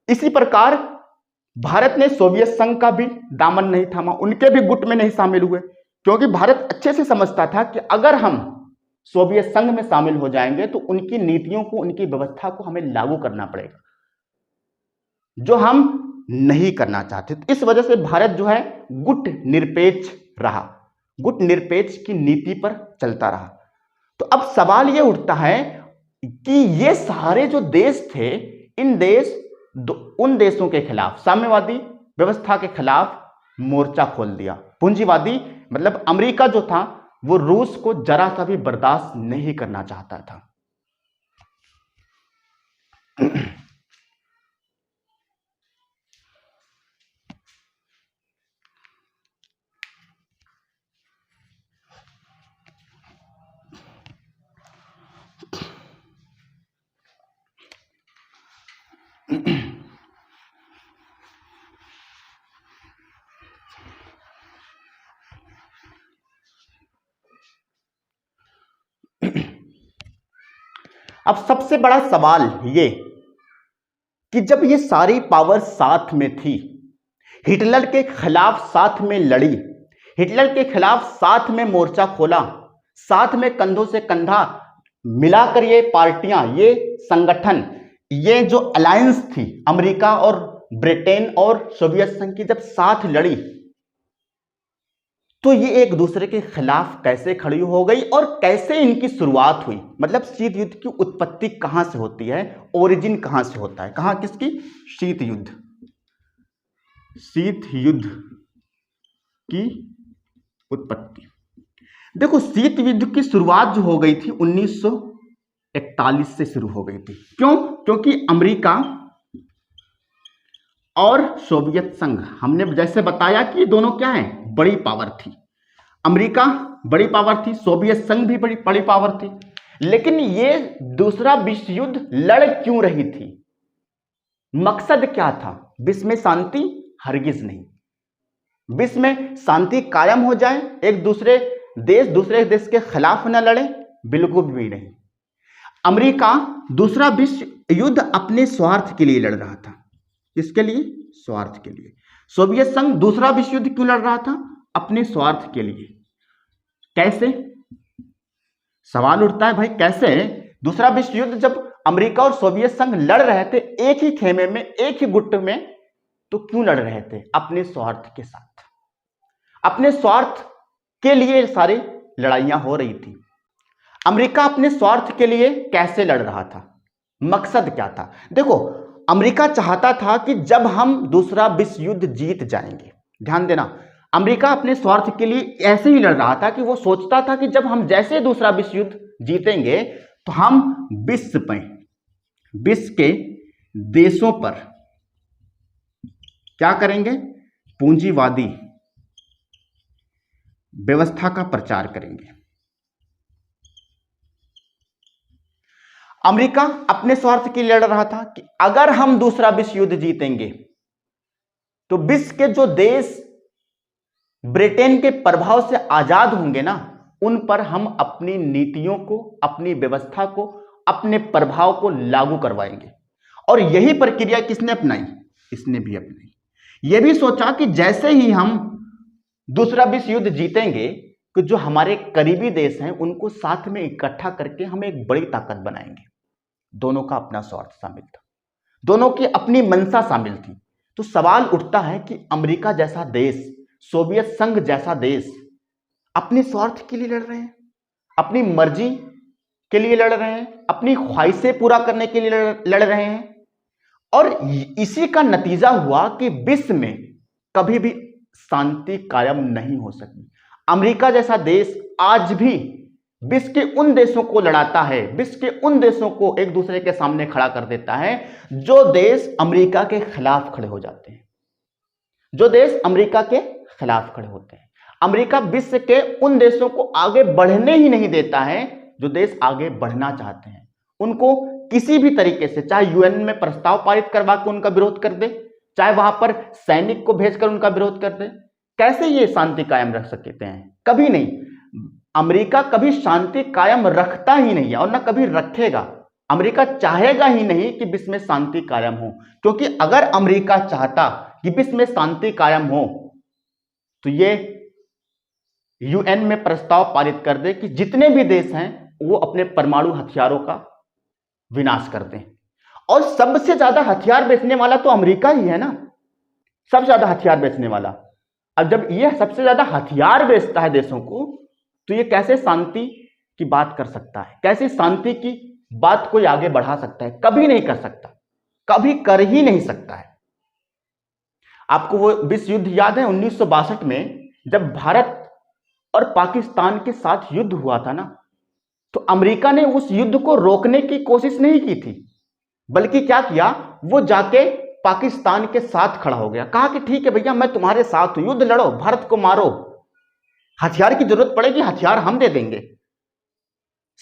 इसी प्रकार भारत ने सोवियत संघ का भी दामन नहीं थामा, उनके भी गुट में नहीं शामिल हुए, क्योंकि भारत अच्छे से समझता था कि अगर हम सोवियत संघ में शामिल हो जाएंगे तो उनकी नीतियों को, उनकी व्यवस्था को हमें लागू करना पड़ेगा, जो हम नहीं करना चाहते। तो इस वजह से भारत जो है गुट निरपेक्ष रहा, गुट निरपेक्ष की नीति पर चलता रहा। तो अब सवाल यह उठता है कि ये सारे जो देश थे, इन देश उन देशों के खिलाफ, साम्यवादी व्यवस्था के खिलाफ मोर्चा खोल दिया। पूंजीवादी मतलब अमेरिका जो था वो रूस को जरा सा भी बर्दाश्त नहीं करना चाहता था। अब सबसे बड़ा सवाल ये कि जब ये सारी पावर साथ में थी, हिटलर के खिलाफ साथ में लड़ी, हिटलर के खिलाफ साथ में मोर्चा खोला, साथ में कंधों से कंधा मिलाकर ये पार्टियां, ये संगठन, ये जो अलायंस थी अमेरिका और ब्रिटेन और सोवियत संघ की, जब साथ लड़ी तो ये एक दूसरे के खिलाफ कैसे खड़ी हो गई और कैसे इनकी शुरुआत हुई। मतलब शीत युद्ध की उत्पत्ति कहां से होती है, ओरिजिन कहां से होता है, कहां किसकी, शीत युद्ध, शीत युद्ध की उत्पत्ति। देखो शीत युद्ध की शुरुआत जो हो गई थी 1941 से शुरू हो गई थी। क्यों? क्योंकि अमेरिका और सोवियत संघ, हमने जैसे बताया कि ये दोनों क्या है, बड़ी पावर थी। अमेरिका बड़ी पावर थी, सोवियत संघ भी बड़ी पावर थी। लेकिन ये दूसरा विश्व युद्ध लड़ क्यों रही थी? मकसद क्या था? विश्व में शांति? हरगिज नहीं। विश्व में शांति कायम हो जाए, एक दूसरे देश के खिलाफ न लड़े, बिल्कुल भी नहीं। अमेरिका दूसरा विश्व युद्ध अपने स्वार्थ के लिए लड़ रहा था। किसके लिए? स्वार्थ के लिए। सोवियत संघ दूसरा विश्व युद्ध क्यों लड़ रहा था? अपने स्वार्थ के लिए। कैसे? सवाल उठता है भाई कैसे? दूसरा विश्व युद्ध जब अमेरिका और सोवियत संघ लड़ रहे थे एक ही खेमे में, एक ही गुट में, तो क्यों लड़ रहे थे? अपने स्वार्थ के साथ, अपने स्वार्थ के लिए सारी लड़ाइयां हो रही थी। अमेरिका अपने स्वार्थ के लिए कैसे लड़ रहा था? मकसद क्या था? देखो अमेरिका चाहता था कि जब हम दूसरा विश्व युद्ध जीत जाएंगे, ध्यान देना, अमेरिका अपने स्वार्थ के लिए ऐसे ही लड़ रहा था कि वो सोचता था कि जब हम जैसे दूसरा विश्व युद्ध जीतेंगे तो हम विश्व के देशों पर क्या करेंगे? पूंजीवादी व्यवस्था का प्रचार करेंगे। अमेरिका अपने स्वार्थ के लिए लड़ रहा था कि अगर हम दूसरा विश्व युद्ध जीतेंगे तो विश्व के जो देश ब्रिटेन के प्रभाव से आजाद होंगे ना, उन पर हम अपनी नीतियों को, अपनी व्यवस्था को, अपने प्रभाव को लागू करवाएंगे। और यही प्रक्रिया किसने अपनाई? इसने भी अपनाई। यह भी सोचा कि जैसे ही हम दूसरा विश्व युद्ध जीतेंगे कि जो हमारे करीबी देश हैं उनको साथ में इकट्ठा करके हम एक बड़ी ताकत बनाएंगे। दोनों का अपना स्वार्थ शामिल था, दोनों की अपनी मंशा शामिल थी। तो सवाल उठता है कि अमेरिका जैसा देश, सोवियत संघ जैसा देश अपने स्वार्थ के लिए लड़ रहे हैं, अपनी मर्जी के लिए लड़ रहे हैं, अपनी ख्वाहिशें पूरा करने के लिए लड़ रहे हैं। और इसी का नतीजा हुआ कि विश्व में कभी भी शांति कायम नहीं हो सकी। अमेरिका जैसा देश आज भी विश्व के उन देशों को लड़ाता है, विश्व के उन देशों को एक दूसरे के सामने खड़ा कर देता है जो देश अमेरिका के खिलाफ खड़े हो जाते हैं, जो देश अमेरिका के खिलाफ खड़े होते हैं। अमेरिका विश्व के उन देशों को आगे बढ़ने ही नहीं देता है जो देश आगे बढ़ना चाहते हैं। उनको किसी भी तरीके से, चाहे यूएन में प्रस्ताव पारित करवा के उनका विरोध कर दे, चाहे वहां पर सैनिक को भेजकर उनका विरोध कर दे, कैसे ये शांति कायम रख सकते हैं? कभी नहीं। अमेरिका कभी शांति कायम रखता ही नहीं है और ना कभी रखेगा। अमेरिका चाहेगा ही नहीं कि विश्व में शांति कायम हो, क्योंकि अगर अमेरिका चाहता कि विश्व में शांति कायम हो तो ये यूएन में प्रस्ताव पारित कर दे कि जितने भी देश हैं वो अपने परमाणु हथियारों का विनाश कर दें। और सबसे ज्यादा हथियार बेचने वाला तो अमेरिका ही है ना, सबसे ज्यादा हथियार बेचने वाला। अब जब ये सबसे ज्यादा हथियार बेचता है देशों को, तो ये कैसे शांति की बात कर सकता है? कैसे शांति की बात कोई आगे बढ़ा सकता है? कभी नहीं कर सकता। कभी कर ही नहीं सकता है। आपको वो विश्व युद्ध याद है 1962 में, जब भारत और पाकिस्तान के साथ युद्ध हुआ था ना, तो अमेरिका ने उस युद्ध को रोकने की कोशिश नहीं की थी, बल्कि क्या किया, वो जाके पाकिस्तान के साथ खड़ा हो गया, कहा कि ठीक है भैया मैं तुम्हारे साथ हूं, युद्ध लड़ो, भारत को मारो, हथियार की जरूरत पड़ेगी हथियार हम दे देंगे,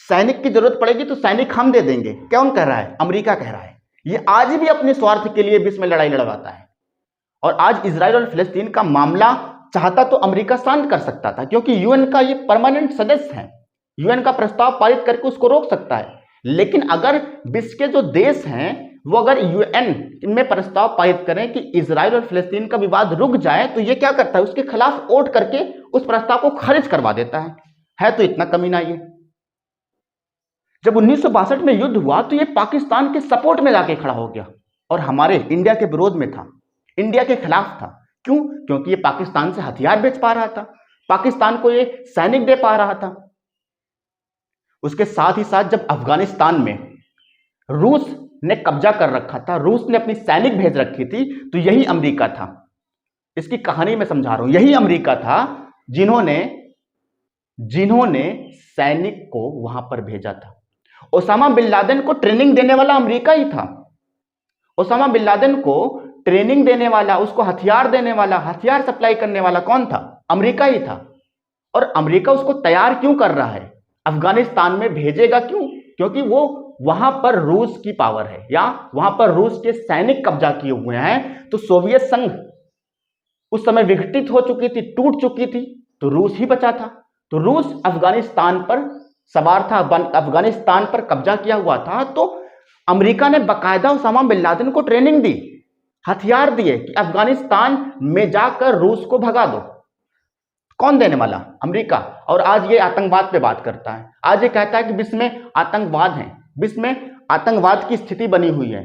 सैनिक की जरूरत पड़ेगी तो सैनिक हम दे देंगे। कौन कह रहा है? अमेरिका कह रहा है। ये आज भी अपने स्वार्थ के लिए विश्व में लड़ाई लड़वाता है। और आज इजराइल और फिलिस्तीन का मामला चाहता तो अमेरिका शांत कर सकता था, क्योंकि यूएन का ये परमानेंट सदस्य है, यूएन का प्रस्ताव पारित करके उसको रोक सकता है। लेकिन अगर विश्व के जो देश हैं वो अगर यूएन में प्रस्ताव पारित करें कि इजराइल और फिलिस्तीन का विवाद रुक जाए, तो ये क्या करता है, उसके खिलाफ वोट करके उस प्रस्ताव को खारिज करवा देता है तो इतना कमीना ये। जब 1962 में युद्ध हुआ तो ये पाकिस्तान के सपोर्ट में जाके खड़ा हो गया और हमारे इंडिया के विरोध में था, इंडिया के खिलाफ था। क्यों? क्योंकि ये पाकिस्तान से हथियार बेच पा रहा था, पाकिस्तान को ये सैनिक दे पा रहा था। उसके साथ ही साथ जब अफगानिस्तान में रूस ने कब्जा कर रखा था, रूस ने अपनी सैनिक भेज रखी थी, तो यही अमेरिका था, इसकी कहानी मैं समझा रहा हूं, यही अमेरिका था जिन्होंने सैनिक को वहां पर भेजा था। ओसामा बिन लादेन को ट्रेनिंग देने वाला अमेरिका ही था। ओसामा बिन लादेन को ट्रेनिंग देने वाला, उसको हथियार देने वाला, हथियार सप्लाई करने वाला कौन था? अमेरिका ही था। और अमेरिका उसको तैयार क्यों कर रहा है? अफगानिस्तान में भेजेगा क्यों? क्योंकि वो वहां पर रूस की पावर है, या वहां पर रूस के सैनिक कब्जा किए हुए हैं। तो सोवियत संघ उस समय विघटित हो चुकी थी, टूट चुकी थी, तो रूस ही बचा था। तो रूस अफगानिस्तान पर सवार था, अफगानिस्तान पर कब्जा किया हुआ था। तो अमेरिका ने बाकायदा ओसामा बिन लादेन को ट्रेनिंग दी, हथियार दिए कि अफगानिस्तान में जाकर रूस को भगा दो। कौन देने वाला? अमेरिका। और आज ये आतंकवाद पे बात करता है, आज ये कहता है कि विश्व में आतंकवाद है, विश्व में आतंकवाद की स्थिति बनी हुई है,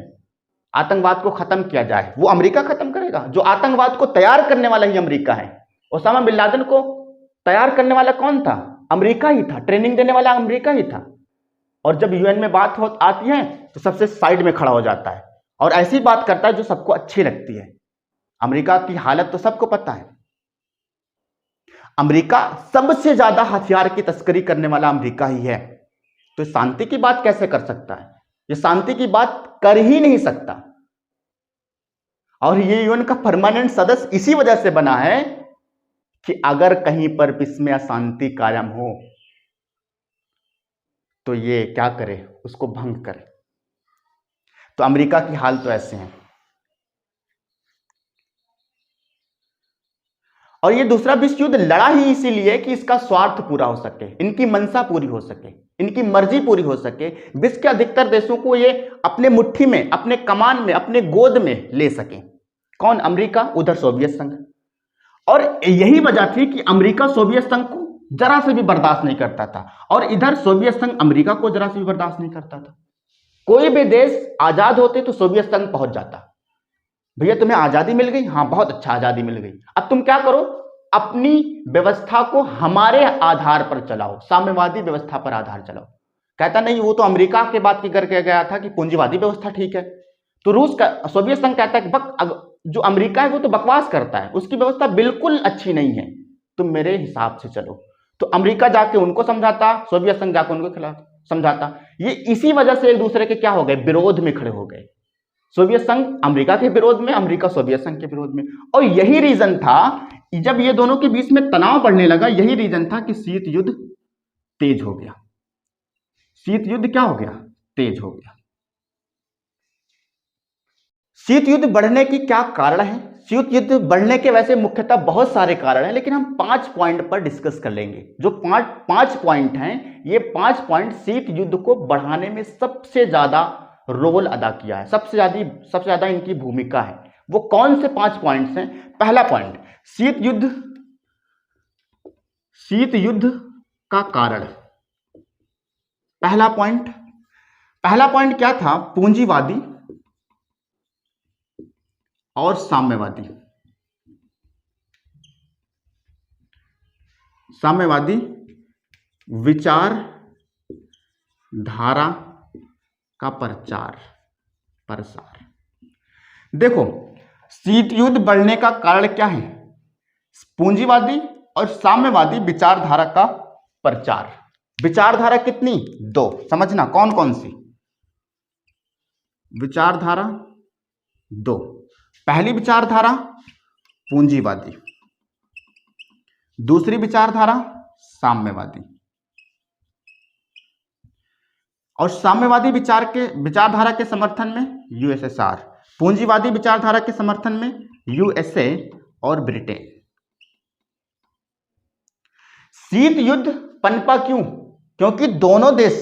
आतंकवाद को खत्म किया जाए। वो अमेरिका खत्म करेगा? जो आतंकवाद को तैयार करने वाला ही अमेरिका है। ओसामा बिन लादेन को तैयार करने वाला कौन था? अमेरिका ही था, ट्रेनिंग देने वाला अमेरिका ही था। और जब यूएन में बात आती है तो सबसे साइड में खड़ा हो जाता है और ऐसी बात करता है जो सबको अच्छी लगती है। अमेरिका की हालत तो सबको पता है। अमेरिका सबसे ज्यादा हथियार की तस्करी करने वाला अमेरिका ही है। तो शांति की बात कैसे कर सकता है? ये शांति की बात कर ही नहीं सकता। और ये यूएन का परमानेंट सदस्य इसी वजह से बना है कि अगर कहीं पर विश्व में अशांति कायम हो तो ये क्या करे? उसको भंग करे। तो अमेरिका की हाल तो ऐसे हैं। और ये दूसरा विश्व युद्ध लड़ा ही इसीलिए कि इसका स्वार्थ पूरा हो सके, इनकी मंशा पूरी हो सके, इनकी मर्जी पूरी हो सके, विश्व के अधिकतर देशों को ये अपने मुट्ठी में, अपने कमान में, अपने गोद में ले सके। कौन? अमेरिका, उधर सोवियत संघ। और यही वजह थी कि अमेरिका सोवियत संघ को जरा से भी बर्दाश्त नहीं करता था और इधर सोवियत संघ अमेरिका को जरा से भी बर्दाश्त नहीं करता था। कोई भी देश आजाद होते तो सोवियत संघ पहुंच जाता, भैया तुम्हें आजादी मिल गई, हाँ बहुत अच्छा आजादी मिल गई, अब तुम क्या करो, अपनी व्यवस्था को हमारे आधार पर चलाओ, साम्यवादी व्यवस्था पर आधार चलाओ। कहता नहीं, वो तो अमेरिका के बात की करके गया था कि पूंजीवादी व्यवस्था ठीक है। तो रूस का, सोवियत संघ कहता है कि जो अमेरिका है वो तो बकवास करता है, उसकी व्यवस्था बिल्कुल अच्छी नहीं है, तुम मेरे हिसाब से चलो। तो अमेरिका जाके उनको समझाता, सोवियत संघ जाके उनको खिलाफ समझाता। ये इसी वजह से एक दूसरे के क्या हो गए? विरोध में खड़े हो गए। सोवियत संघ अमेरिका के विरोध में, अमेरिका सोवियत संघ के विरोध में। और यही रीजन था, जब ये दोनों के बीच में तनाव बढ़ने लगा, यही रीजन था कि शीत युद्ध तेज हो गया। शीत युद्ध क्या हो गया? तेज हो गया। शीत युद्ध बढ़ने की क्या कारण है? शीत युद्ध बढ़ने के वैसे मुख्यतः बहुत सारे कारण हैं, लेकिन हम 5 पॉइंट पर डिस्कस कर लेंगे। जो पांच पॉइंट हैं, ये 5 पॉइंट शीत युद्ध को बढ़ाने में सबसे ज्यादा रोल अदा किया है, सबसे ज्यादा इनकी भूमिका है। वो कौन से 5 पॉइंट्स हैं? पहला पॉइंट, शीत युद्ध का कारण। पहला पॉइंट क्या था? पूंजीवादी और साम्यवादी विचार धारा का प्रसार। देखो, शीत युद्ध बढ़ने का कारण क्या है? पूंजीवादी और साम्यवादी विचारधारा का प्रचार। विचारधारा कितनी? दो। समझना कौन कौन सी विचारधारा? दो। पहली विचारधारा पूंजीवादी, दूसरी विचारधारा साम्यवादी। और साम्यवादी विचारधारा के समर्थन में यूएसएसआर, पूंजीवादी विचारधारा के समर्थन में यूएसए और ब्रिटेन। शीत युद्ध पनपा क्यों? क्योंकि दोनों देश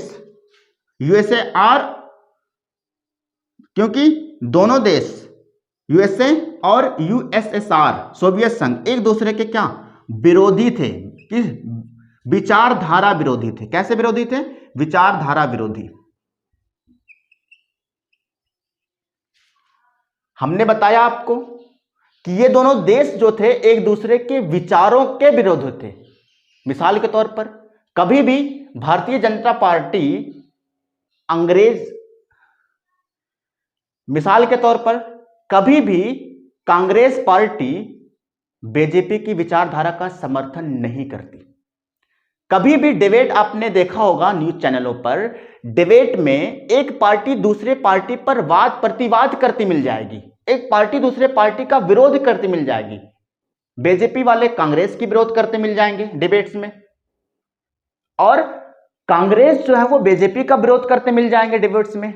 यूएसए और यूएसएसआर सोवियत संघ एक दूसरे के क्या विरोधी थे? किस? विचारधारा विरोधी थे। कैसे विरोधी थे? विचारधारा विरोधी। हमने बताया आपको कि ये दोनों देश जो थे एक दूसरे के विचारों के विरोध थे। मिसाल के तौर पर कभी भी Bharatiya Janata party Congress party BJP की विचारधारा का समर्थन नहीं करती। कभी भी डिबेट आपने देखा होगा न्यूज चैनलों पर, डिबेट में एक पार्टी दूसरे पार्टी पर वाद प्रतिवाद करती मिल जाएगी, एक पार्टी दूसरे पार्टी का विरोध करती मिल जाएगी। बीजेपी वाले कांग्रेस की विरोध करते मिल जाएंगे डिबेट्स में, और कांग्रेस जो है वो बीजेपी का विरोध करते मिल जाएंगे डिबेट्स में।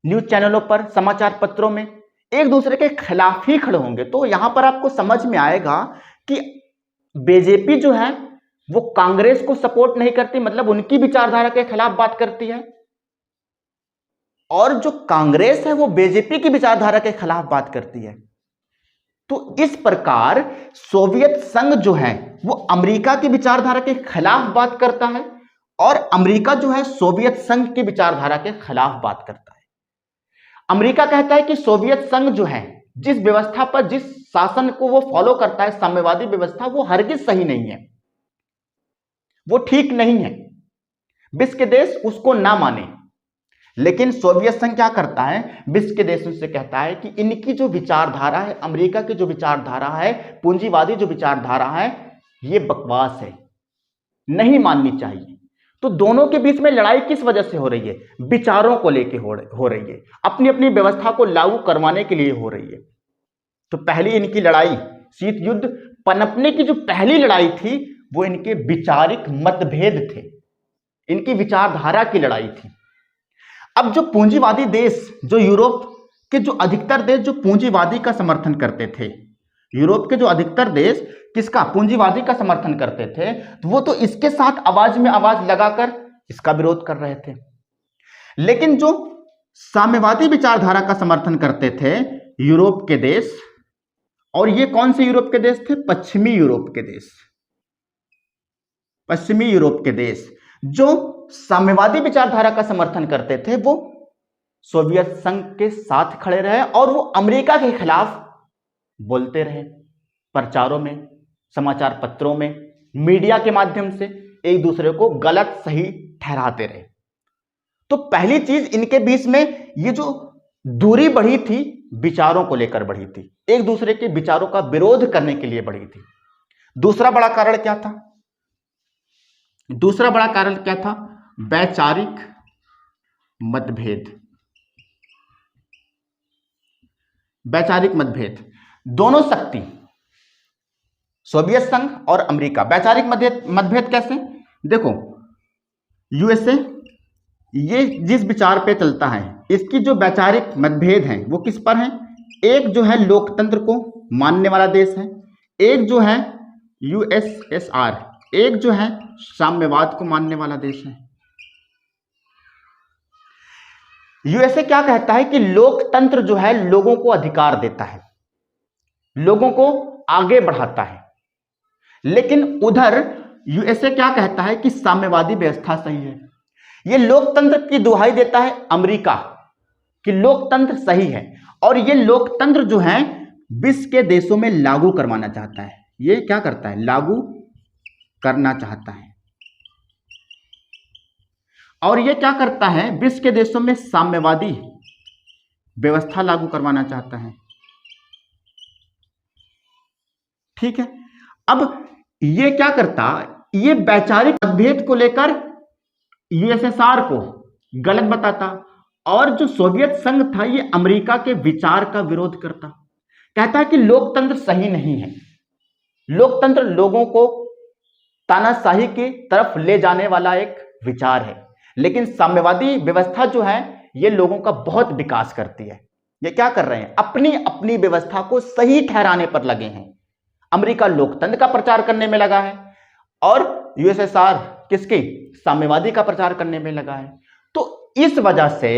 न्यूज चैनलों पर, समाचार पत्रों में एक दूसरे के खिलाफ ही खड़े होंगे। तो यहां पर आपको समझ में आएगा कि बीजेपी जो है वो कांग्रेस को सपोर्ट नहीं करती, मतलब उनकी विचारधारा के खिलाफ बात करती है, और जो कांग्रेस है वो बीजेपी की विचारधारा के खिलाफ बात करती है। तो इस प्रकार सोवियत संघ जो है वो अमेरिका की विचारधारा के खिलाफ बात करता है, और अमेरिका जो है सोवियत संघ की विचारधारा के खिलाफ बात करता है। अमेरिका कहता है कि सोवियत संघ जो है जिस व्यवस्था पर, जिस शासन को वो फॉलो करता है, साम्यवादी व्यवस्था, वो हरगिज सही नहीं है, वो ठीक नहीं है, विश्व के देश उसको ना माने। लेकिन सोवियत संघ क्या करता है? विश्व के देशों से कहता है कि इनकी जो विचारधारा है, अमेरिका की जो विचारधारा है, पूंजीवादी जो विचारधारा है, ये बकवास है, नहीं माननी चाहिए। तो दोनों के बीच में लड़ाई किस वजह से हो रही है? विचारों को लेकर हो रही है, अपनी अपनी व्यवस्था को लागू करवाने के लिए हो रही है। तो पहली इनकी लड़ाई, शीत युद्ध पनपने की जो पहली लड़ाई थी वो इनके वैचारिक मतभेद थे, इनकी विचारधारा की लड़ाई थी। अब जो पूंजीवादी देश, जो यूरोप के जो अधिकतर देश जो पूंजीवादी का समर्थन करते थे, यूरोप के जो अधिकतर देश किसका? पूंजीवादी का समर्थन करते थे, तो वो तो इसके साथ आवाज में आवाज लगाकर इसका विरोध कर रहे थे। लेकिन जो साम्यवादी विचारधारा का समर्थन करते थे यूरोप के देश, और ये कौन से यूरोप के देश थे? पश्चिमी यूरोप के देश। पश्चिमी यूरोप के देश जो साम्यवादी विचारधारा का समर्थन करते थे वो सोवियत संघ के साथ खड़े रहे, और वो अमेरिका के खिलाफ बोलते रहे, प्रचारों में, समाचार पत्रों में, मीडिया के माध्यम से एक दूसरे को गलत सही ठहराते रहे। तो पहली चीज इनके बीच में ये जो दूरी बढ़ी थी, विचारों को लेकर बढ़ी थी, एक दूसरे के विचारों का विरोध करने के लिए बढ़ी थी। दूसरा बड़ा कारण क्या था? दूसरा बड़ा कारण क्या था? वैचारिक मतभेद। वैचारिक मतभेद, दोनों शक्ति सोवियत संघ और अमेरिका, वैचारिक मतभेद कैसे? देखो, यूएसए ये जिस विचार पे चलता है, इसकी जो वैचारिक मतभेद हैं वो किस पर हैं? एक जो है लोकतंत्र को मानने वाला देश है, एक जो है यूएसएसआर, एक जो है साम्यवाद को मानने वाला देश है। यूएसए क्या कहता है कि लोकतंत्र जो है लोगों को अधिकार देता है, लोगों को आगे बढ़ाता है। लेकिन उधर यूएसए क्या कहता है कि साम्यवादी व्यवस्था सही है। यह लोकतंत्र की दुहाई देता है अमेरिका कि लोकतंत्र सही है, और यह लोकतंत्र जो है विश्व के देशों में लागू करवाना चाहता है। यह क्या करता है? लागू करना चाहता है। और यह क्या करता है? विश्व के देशों में साम्यवादी व्यवस्था लागू करवाना चाहता है। ठीक है, अब ये क्या करता, ये वैचारिक मतभेद को लेकर यूएसएसआर को गलत बताता, और जो सोवियत संघ था ये अमेरिका के विचार का विरोध करता। कहता है कि लोकतंत्र सही नहीं है, लोकतंत्र लोगों को तानाशाही की तरफ ले जाने वाला एक विचार है, लेकिन साम्यवादी व्यवस्था जो है ये लोगों का बहुत विकास करती है। ये क्या कर रहे हैं, अपनी अपनी व्यवस्था को सही ठहराने पर लगे हैं। अमेरिका लोकतंत्र का प्रचार करने में लगा है और यूएसएसआर किसकी, साम्यवादी का प्रचार करने में लगा है। तो इस वजह से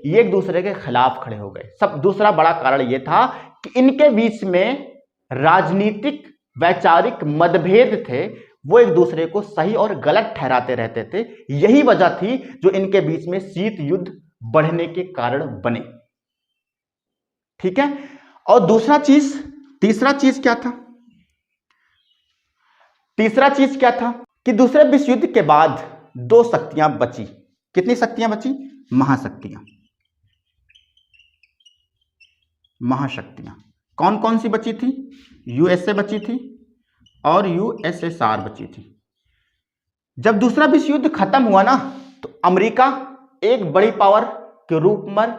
ये एक दूसरे के खिलाफ खड़े हो गए। सब दूसरा बड़ा कारण यह था कि इनके बीच में राजनीतिक वैचारिक मतभेद थे, वो एक दूसरे को सही और गलत ठहराते रहते थे। यही वजह थी जो इनके बीच में शीत युद्ध बढ़ने के कारण बने। ठीक है, और तीसरा चीज क्या था, तीसरा चीज क्या था कि दूसरे विश्व युद्ध के बाद दो शक्तियां बची। कितनी शक्तियां बची, महाशक्तियां। महाशक्तियां कौन कौन सी बची थी, यूएसए बची थी और यूएसएसआर बची थी। जब दूसरा विश्व युद्ध खत्म हुआ ना, तो अमेरिका एक बड़ी पावर के रूप में,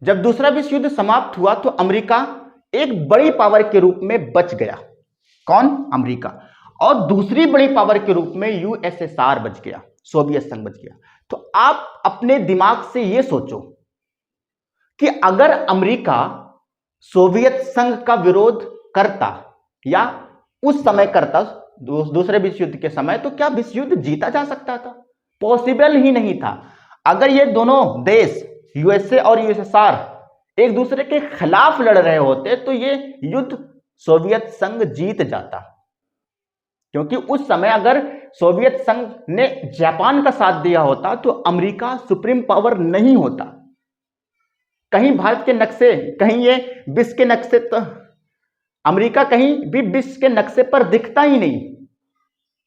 जब दूसरा विश्व युद्ध समाप्त हुआ तो अमेरिका एक बड़ी पावर के रूप में बच गया। कौन, अमेरिका। और दूसरी बड़ी पावर के रूप में यूएसएसआर बच गया, सोवियत संघ बच गया। तो आप अपने दिमाग से यह सोचो कि अगर अमेरिका सोवियत संघ का विरोध करता या उस समय करता दूसरे विश्व युद्ध के समय, तो क्या विश्व युद्ध जीता जा सकता था? पॉसिबल ही नहीं था। अगर ये दोनों देश यूएसए और यूएसएसआर एक दूसरे के खिलाफ लड़ रहे होते तो ये युद्ध सोवियत संघ जीत जाता, क्योंकि उस समय अगर सोवियत संघ ने जापान का साथ दिया होता तो अमेरिका सुप्रीम पावर नहीं होता। कहीं भारत के नक्शे, कहीं ये विश्व के नक्शे, तो अमेरिका कहीं भी विश्व के नक्शे पर दिखता ही नहीं।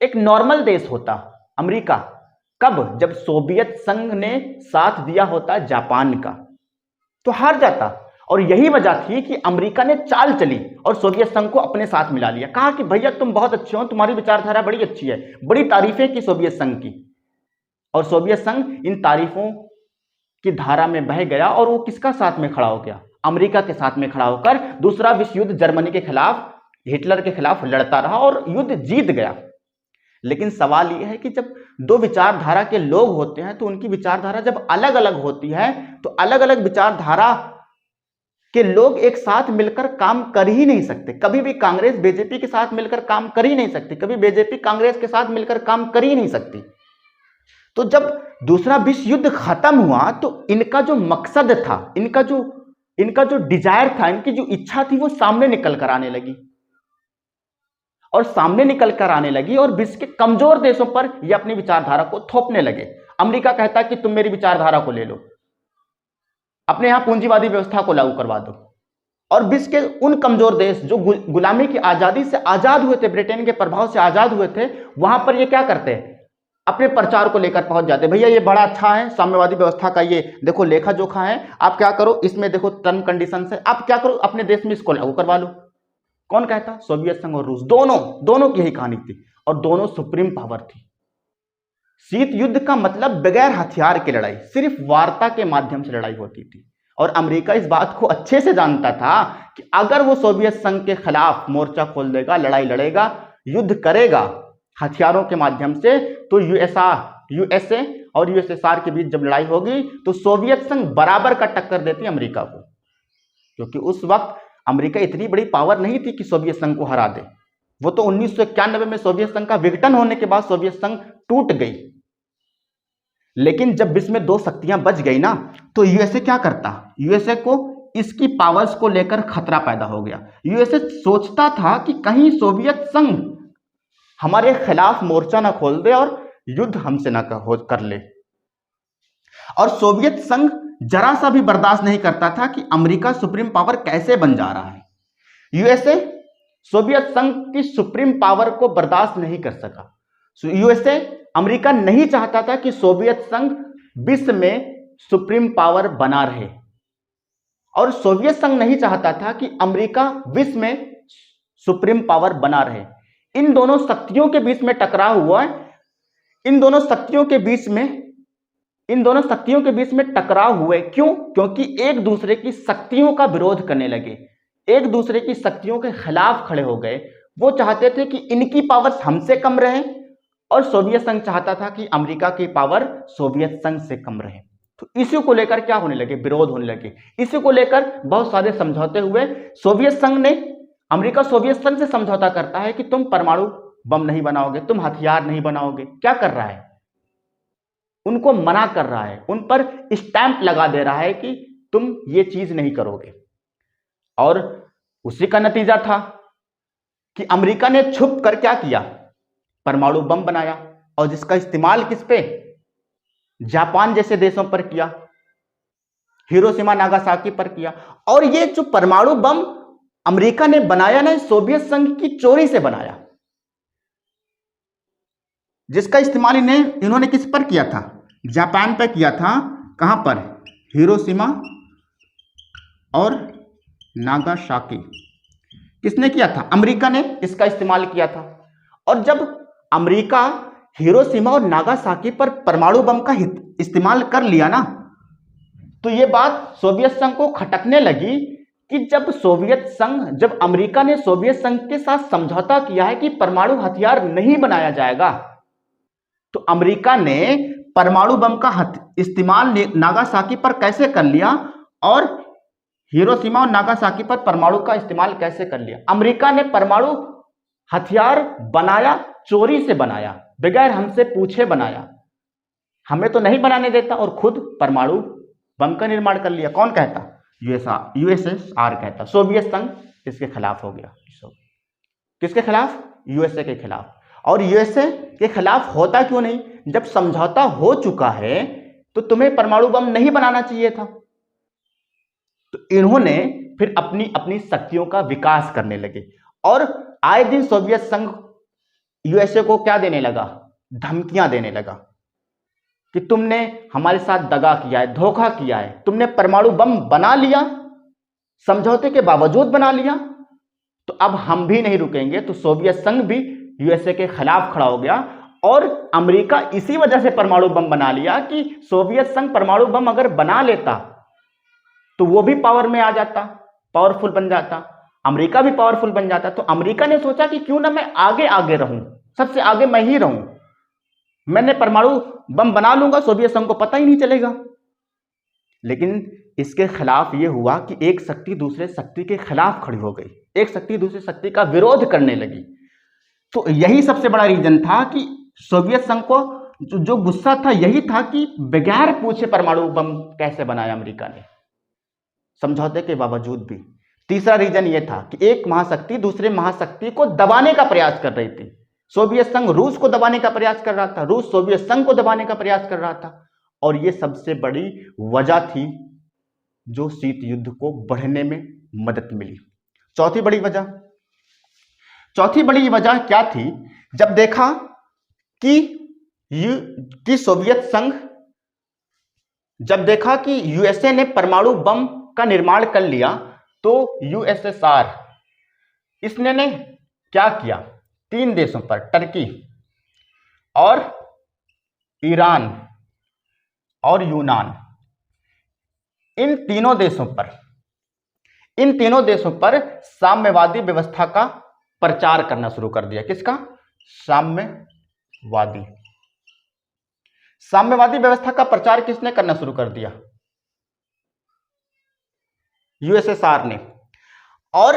एक नॉर्मल देश होता अमेरिका। कब, जब सोवियत संघ ने साथ दिया होता जापान का, तो हार जाता। और यही वजह थी कि अमेरिका ने चाल चली और सोवियत संघ को अपने साथ मिला लिया। कहा कि भैया तुम बहुत अच्छे हो, तुम्हारी विचारधारा बड़ी अच्छी है, बड़ी तारीफें की सोवियत संघ की। और सोवियत संघ इन तारीफों की धारा में बह गया और वो किसका साथ में खड़ा हो गया, अमेरिका के साथ में खड़ा होकर दूसरा विश्व युद्ध जर्मनी के खिलाफ, हिटलर के खिलाफ लड़ता रहा और युद्ध जीत गया। लेकिन सवाल यह है कि जब दो विचारधारा के लोग होते हैं तो उनकी विचारधारा जब अलग अलग होती है तो अलग अलग विचारधारा के लोग एक साथ मिलकर काम कर ही नहीं सकते। कभी भी कांग्रेस बीजेपी के साथ मिलकर काम कर ही नहीं सकती, कभी बीजेपी कांग्रेस के साथ मिलकर काम कर ही नहीं सकती। तो जब दूसरा विश्व युद्ध खत्म हुआ तो इनका जो मकसद था, इनका जो डिजायर था, इनकी जो इच्छा थी, वो सामने निकल कर आने लगी और विश्व के कमजोर देशों पर ये अपनी विचारधारा को थोपने लगे। अमेरिका कहता कि तुम मेरी विचारधारा को ले लो, अपने यहां पूंजीवादी व्यवस्था को लागू करवा दो। और विश्व के उन कमजोर देश जो गुलामी की आजादी से आजाद हुए थे, ब्रिटेन के प्रभाव से आजाद हुए थे, वहां पर ये क्या करते हैं, अपने प्रचार को लेकर पहुंच जाते, भैया ये बड़ा अच्छा है, साम्यवादी व्यवस्था का ये देखो लेखा जोखा है, आप क्या करो, इसमें देखो टर्म कंडीशंस है, आप क्या करो अपने देश में इसको लागू करवा लो। कौन कहता, सोवियत संघ और रूस, दोनों की यही कहानी थी और दोनों सुप्रीम पावर थी। शीत युद्ध का मतलब बगैर हथियार की लड़ाई, सिर्फ वार्ता के माध्यम से लड़ाई होती थी। और अमेरिका इस बात को अच्छे से जानता था कि अगर वो सोवियत संघ के खिलाफ मोर्चा खोल देगा, लड़ाई लड़ेगा, युद्ध करेगा हथियारों के माध्यम से, तो यूएसए और यूएसएसआर के बीच जब लड़ाई होगी तो सोवियत संघ बराबर का टक्कर देती अमेरिका को, क्योंकि उस वक्त अमेरिका इतनी बड़ी पावर नहीं थी कि सोवियत संघ को हरा दे। वो तो 1991 में सोवियत संघ का विघटन होने के बाद सोवियत संघ टूट गई। लेकिन जब विश्व में दो शक्तियां बच गई ना, तो यूएसए क्या करता, यूएसए को इसकी पावर्स को लेकर खतरा पैदा हो गया। यूएसए सोचता था कि कहीं सोवियत संघ हमारे खिलाफ मोर्चा ना खोल दे और युद्ध हमसे ना कर ले। और सोवियत संघ जरा सा भी बर्दाश्त नहीं करता था कि अमेरिका सुप्रीम पावर कैसे बन जा रहा है। यूएसए सोवियत संघ की सुप्रीम पावर को बर्दाश्त नहीं कर सका। यूएसए, अमेरिका नहीं चाहता था कि सोवियत संघ विश्व में सुप्रीम पावर बना रहे और सोवियत संघ नहीं चाहता था कि अमेरिका विश्व में सुप्रीम पावर बना रहे। इन दोनों शक्तियों के बीच में टकराव हुआ है। इन दोनों शक्तियों के बीच में टकराव हुए। क्यों? क्योंकि एक दूसरे की शक्तियों का विरोध करने लगे, एक दूसरे की शक्तियों के खिलाफ खड़े हो गए। वो चाहते थे कि इनकी पावर हमसे कम रहे और सोवियत संघ चाहता था कि अमेरिका की पावर सोवियत संघ से कम रहे। तो इसी को लेकर क्या होने लगे? विरोध होने लगे। इसी को लेकर बहुत सारे समझौते हुए। सोवियत संघ ने, अमेरिका सोवियत संघ से समझौता करता है कि तुम परमाणु बम नहीं बनाओगे, तुम हथियार नहीं बनाओगे। क्या कर रहा है? उनको मना कर रहा है, उन पर स्टैंप लगा दे रहा है कि तुम ये चीज नहीं करोगे। और उसी का नतीजा था कि अमेरिका ने छुप कर क्या किया? परमाणु बम बनाया और जिसका इस्तेमाल किस पे? जापान जैसे देशों पर किया, हिरोशिमा नागासाकी पर किया। और ये जो परमाणु बम अमेरिका ने बनाया ना, सोवियत संघ की चोरी से बनाया, जिसका इस्तेमाल इन्होंने किस पर किया था? जापान पर किया था। कहां पर? हिरोशिमा और नागासाकी। किसने किया था? अमेरिका ने इसका इस्तेमाल किया था। और जब अमेरिका हिरोशिमा और नागासाकी पर परमाणु बम का इस्तेमाल कर लिया ना, तो यह बात सोवियत संघ को खटकने लगी कि जब अमेरिका ने सोवियत संघ के साथ समझौता किया है कि परमाणु हथियार नहीं बनाया जाएगा, तो अमेरिका ने परमाणु बम का इस्तेमाल नागासाकी पर कैसे कर लिया और हिरोशिमा और नागासाकी पर परमाणु का इस्तेमाल कैसे कर लिया? अमेरिका ने परमाणु हथियार बनाया, चोरी से बनाया, बगैर हमसे पूछे बनाया, हमें तो नहीं बनाने देता और खुद परमाणु बम का निर्माण कर लिया। कौन कहता? यूएसएसआर कहता। सोवियत संघ इसके खिलाफ हो गया। किसके खिलाफ? यूएसए के खिलाफ। और यूएसए के खिलाफ होता क्यों नहीं? जब समझौता हो चुका है तो तुम्हें परमाणु बम नहीं बनाना चाहिए था। तो इन्होंने फिर अपनी अपनी शक्तियों का विकास करने लगे और आए दिन सोवियत संघ यूएसए को क्या देने लगा? धमकियां देने लगा कि तुमने हमारे साथ दगा किया है, धोखा किया है, तुमने परमाणु बम बना लिया, समझौते के बावजूद बना लिया, तो अब हम भी नहीं रुकेंगे। तो सोवियत संघ भी यूएसए के खिलाफ खड़ा हो गया और अमेरिका इसी वजह से परमाणु बम बना लिया कि सोवियत संघ परमाणु बम अगर बना लेता तो वो भी पावर में आ जाता, पावरफुल बन जाता, अमेरिका भी पावरफुल बन जाता। तो अमेरिका ने सोचा कि क्यों ना मैं आगे आगे रहूं, सबसे आगे मैं ही रहूं, मैंने परमाणु बम बना लूंगा, सोवियत संघ को पता ही नहीं चलेगा। लेकिन इसके खिलाफ यह हुआ कि एक शक्ति दूसरे शक्ति के खिलाफ खड़ी हो गई, एक शक्ति दूसरी शक्ति का विरोध करने लगी। तो यही सबसे बड़ा रीजन था कि सोवियत संघ को जो गुस्सा था यही था कि बगैर पूछे परमाणु बम कैसे बनाया अमेरिका ने, समझौते के बावजूद भी। तीसरा रीजन यह था कि एक महाशक्ति दूसरे महाशक्ति को दबाने का प्रयास कर रही थी। सोवियत संघ रूस को दबाने का प्रयास कर रहा था, रूस सोवियत संघ को दबाने का प्रयास कर रहा था। और यह सबसे बड़ी वजह थी जो शीत युद्ध को बढ़ने में मदद मिली। चौथी बड़ी वजह क्या थी? जब देखा कि सोवियत संघ, जब देखा कि यूएसए ने परमाणु बम का निर्माण कर लिया, तो यूएसएसआर इसने ने क्या किया? 3 देशों पर, टर्की और ईरान और यूनान, इन तीनों देशों पर साम्यवादी व्यवस्था का प्रचार करना शुरू कर दिया। किसका? साम्यवादी व्यवस्था का प्रचार किसने करना शुरू कर दिया? यूएसएसआर ने। और